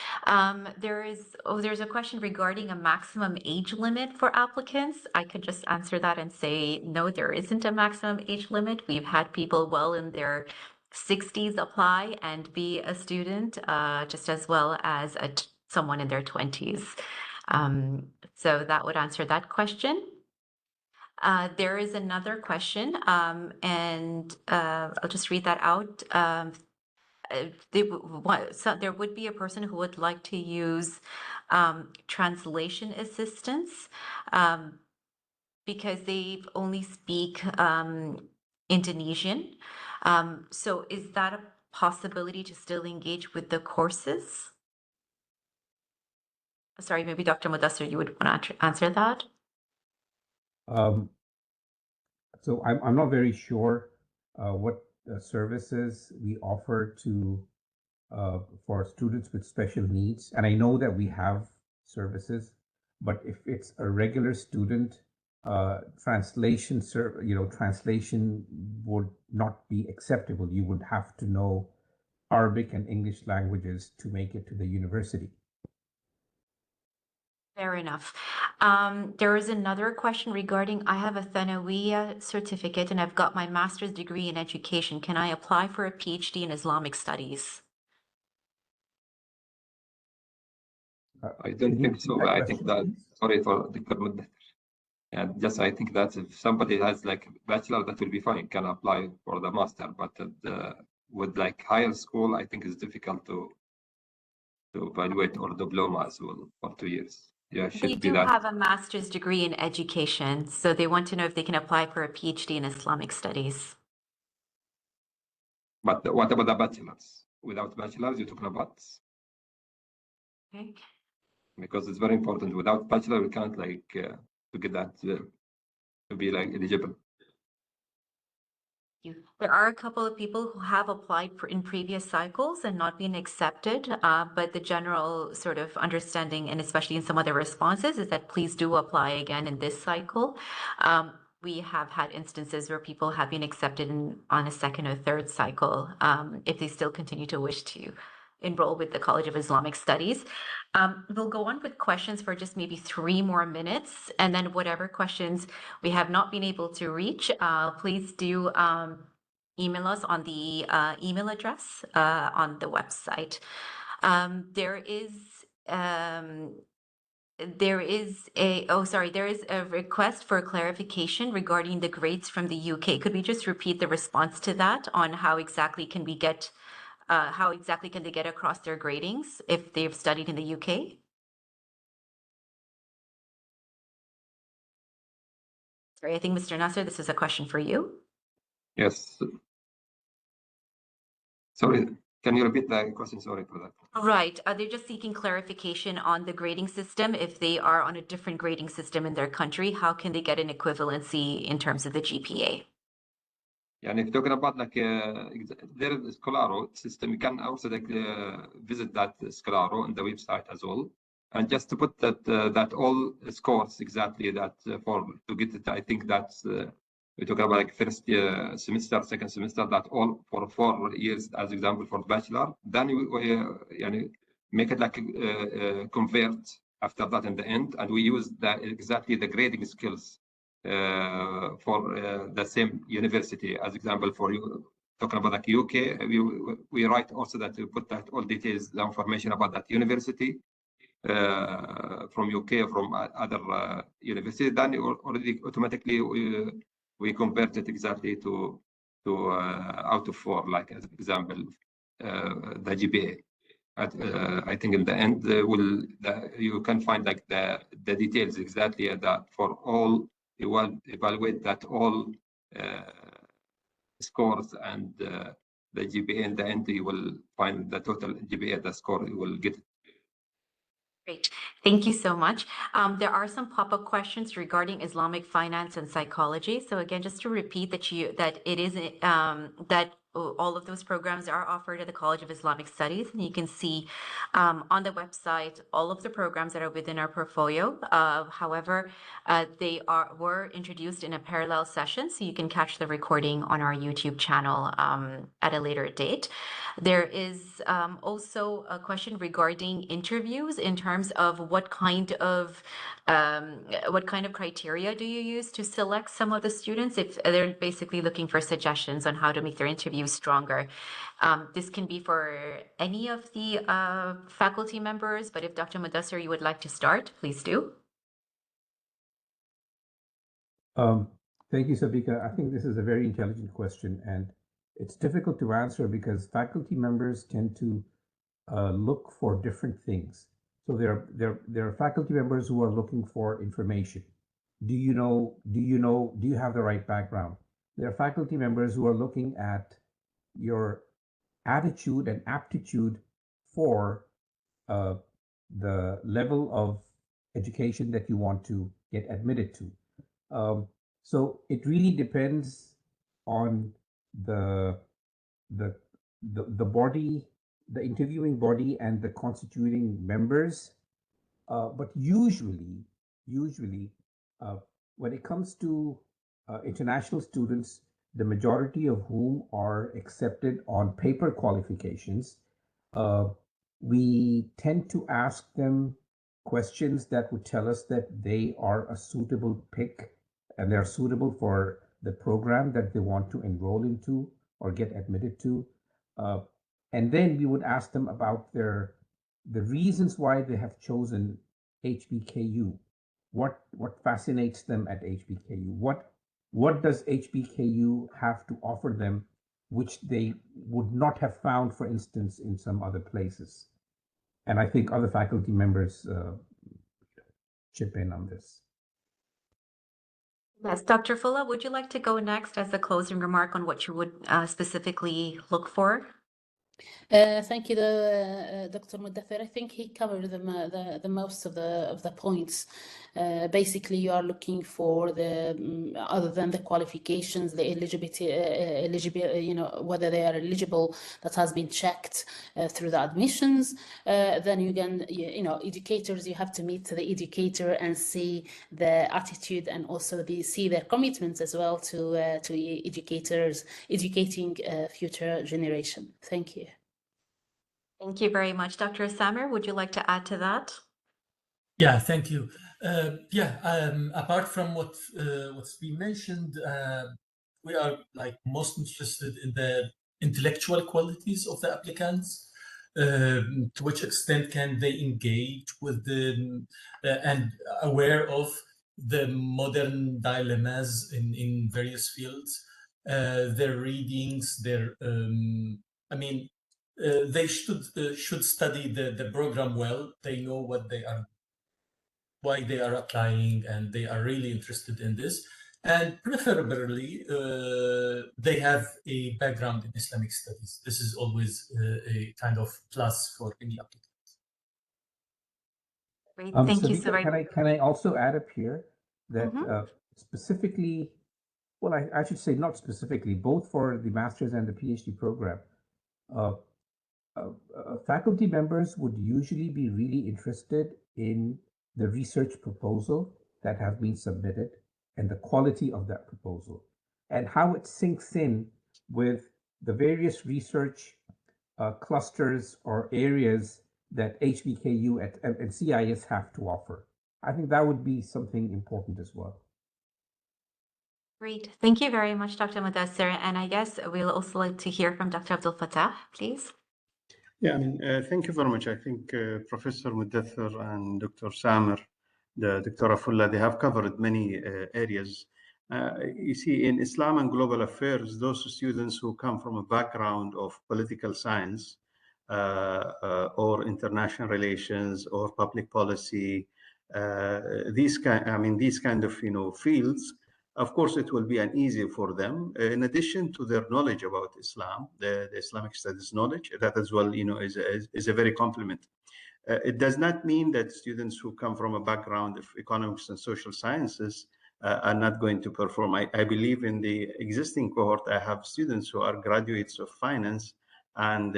There's a question regarding a maximum age limit for applicants. I could just answer that and say, no, there isn't a maximum age limit. We've had people well in their 60s apply and be a student, just as well as someone in their 20s. So that would answer that question. There is another question, and I'll just read that out. There would be a person who would like to use translation assistance because they only speak Indonesian. So is that a possibility to still engage with the courses? Sorry, maybe Dr. Mudassir, you would want to answer that? So I'm not very sure what services we offer to for students with special needs, and I know that we have services, but if it's a regular student, translation would not be acceptable. You would have to know Arabic and English languages to make it to the university. Fair enough. There is another question regarding, I have a Thanawiya certificate and I've got my master's degree in education. Can I apply for a PhD in Islamic studies? I don't think so. I think that, sorry for the comment. And just I think that if somebody has like bachelor, that will be fine, can apply for the master. But with like higher school, I think it's difficult to evaluate, or diploma as well for 2 years. Yeah, They do have a master's degree in education, so they want to know if they can apply for a PhD in Islamic studies. But what about the bachelors? Without bachelors, you're talking about? Okay. Because it's very important. Without bachelor, we can't like to get that to be like eligible. There are a couple of people who have applied in previous cycles and not been accepted, but the general sort of understanding, and especially in some other responses, is that please do apply again in this cycle. We have had instances where people have been accepted on a second or third cycle if they still continue to wish to enroll with the College of Islamic Studies. We'll go on with questions for just maybe 3 more minutes, and then whatever questions we have not been able to reach, please do email us on the email address on the website. There is a request for clarification regarding the grades from the UK. Could we just repeat the response to that on how exactly can they get across their gradings if they've studied in the UK? Sorry, I think Mr. Nasser, this is a question for you. Yes. Sorry, can you repeat the question? Sorry for that. Right. They're just seeking clarification on the grading system. If they are on a different grading system in their country, how can they get an equivalency in terms of the GPA? And if talking about like there is Scholaro system, you can also like visit that Scholaro on the website as well. And just to put that all scores exactly that to get it, I think that's we talk about like first semester, second semester, that all for 4 years as example for bachelor. Then we make it like convert after that in the end, and we use exactly the grading skills for the same university. As example, for you talking about like UK, we write also that we put that all details, the information about that university from UK, from other university. Then already automatically we convert it exactly to out of 4, like as example the GPA. I think in the end you can find like the details exactly that for all. You will evaluate that all scores and the GPA in the end. You will find the total GPA, the score you will get. Great. Thank you so much. There are some pop-up questions regarding Islamic finance and psychology. So again, just to repeat that it is that all of those programs are offered at the College of Islamic Studies, and you can see on the website all of the programs that are within our portfolio. However, they were introduced in a parallel session, so you can catch the recording on our YouTube channel at a later date. There is also a question regarding interviews in terms of what kind of criteria do you use to select some of the students if they're basically looking for suggestions on how to make their interviews stronger. This can be for any of the faculty members, but if Dr. Mudassir, you would like to start, please do. Thank you, Sabika. I think this is a very intelligent question, and it's difficult to answer because faculty members tend to look for different things. So there are faculty members who are looking for information. Do you have the right background? There are faculty members who are looking at your attitude and aptitude for the level of education that you want to get admitted to. So it really depends on the body, the interviewing body, and the constituting members. But usually, when it comes to international students, the majority of whom are accepted on paper qualifications, we tend to ask them questions that would tell us that they are a suitable pick and they're suitable for the program that they want to enroll into or get admitted to. And then we would ask them about the reasons why they have chosen HBKU. What fascinates them at HBKU? What does HBKU have to offer them which they would not have found, for instance, in some other places? And I think other faculty members chip in on this. Yes, Dr. Fulla, would you like to go next as a closing remark on what you would specifically look for? Thank you, Dr. Mudathir. I think he covered the most of the points. Basically, you are looking for other than the qualifications, the eligibility, whether they are eligible. That has been checked through the admissions. Then you can, educators. You have to meet the educator and see the attitude and also see their commitments as well to educators, educating future generation. Thank you. Thank you very much. Dr. Samer, would you like to add to that? Yeah, thank you. Apart from what's been mentioned, we are most interested in the intellectual qualities of the applicants. To which extent can they engage with and aware of the modern dilemmas in various fields, their readings, they should study the program well. They know why they are applying, and they are really interested in this. And preferably, they have a background in Islamic studies. This is always a kind of plus for any applicant. Great, thank you so very much. Can I also add up here that specifically, well, I should say not specifically, both for the master's and the PhD program, faculty members would usually be really interested in the research proposal that has been submitted and the quality of that proposal and how it sinks in with the various research clusters or areas that HBKU and CIS have to offer. I think that would be something important as well. Great. Thank you very much, Dr. Mudassir. And I guess we'll also like to hear from Dr. Abdul Fattah, please. Yeah, thank you very much. I think Professor Mudathir and Dr. Samer, the Dr. Fulla, they have covered many areas. You see, in Islam and global affairs, those students who come from a background of political science or international relations or public policy, these kind of fields, of course, it will be uneasy for them. In addition to their knowledge about Islam, the Islamic studies knowledge, that as well, is a very complement. It does not mean that students who come from a background of economics and social sciences are not going to perform. I believe in the existing cohort, I have students who are graduates of finance and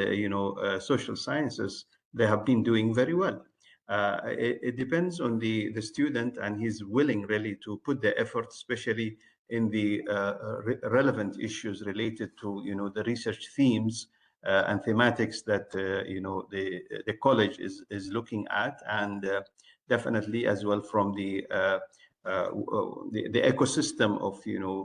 social sciences. They have been doing very well. It depends on the student, and he's willing really to put the effort, especially in the relevant issues related to the research themes and thematics that the college is looking at, and definitely as well from the ecosystem of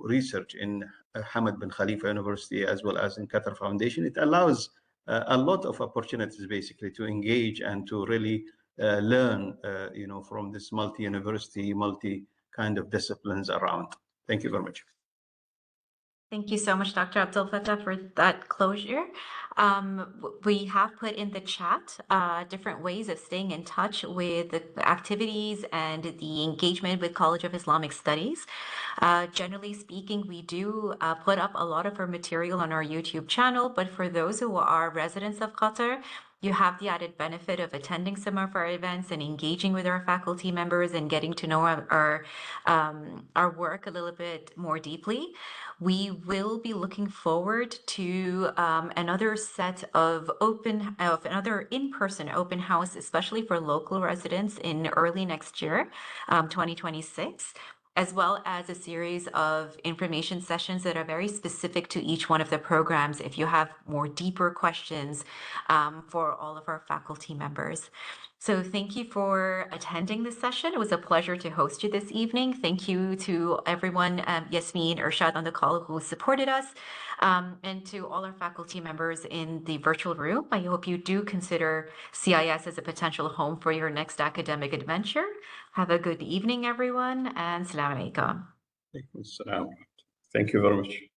research in Hamad bin Khalifa University as well as in Qatar Foundation. It allows a lot of opportunities basically to engage and to really learn from this multi-university, multi kind of disciplines around. Thank you very much. Thank you so much, Dr. Abdul Fattah, for that closure. We have put in the chat different ways of staying in touch with the activities and the engagement with College of Islamic Studies. Generally speaking, we do put up a lot of our material on our YouTube channel, but for those who are residents of Qatar, you have the added benefit of attending some of our events and engaging with our faculty members and getting to know our work a little bit more deeply. We will be looking forward to another set of another in-person open house, especially for local residents in early next year, 2026. As well as a series of information sessions that are very specific to each one of the programs if you have more deeper questions for all of our faculty members. So thank you for attending this session. It was a pleasure to host you this evening. Thank you to everyone, Yasmin, Irshad on the call who supported us, and to all our faculty members in the virtual room. I hope you do consider CIS as a potential home for your next academic adventure. Have a good evening, everyone, and Assalamu alaikum. Thank you very much.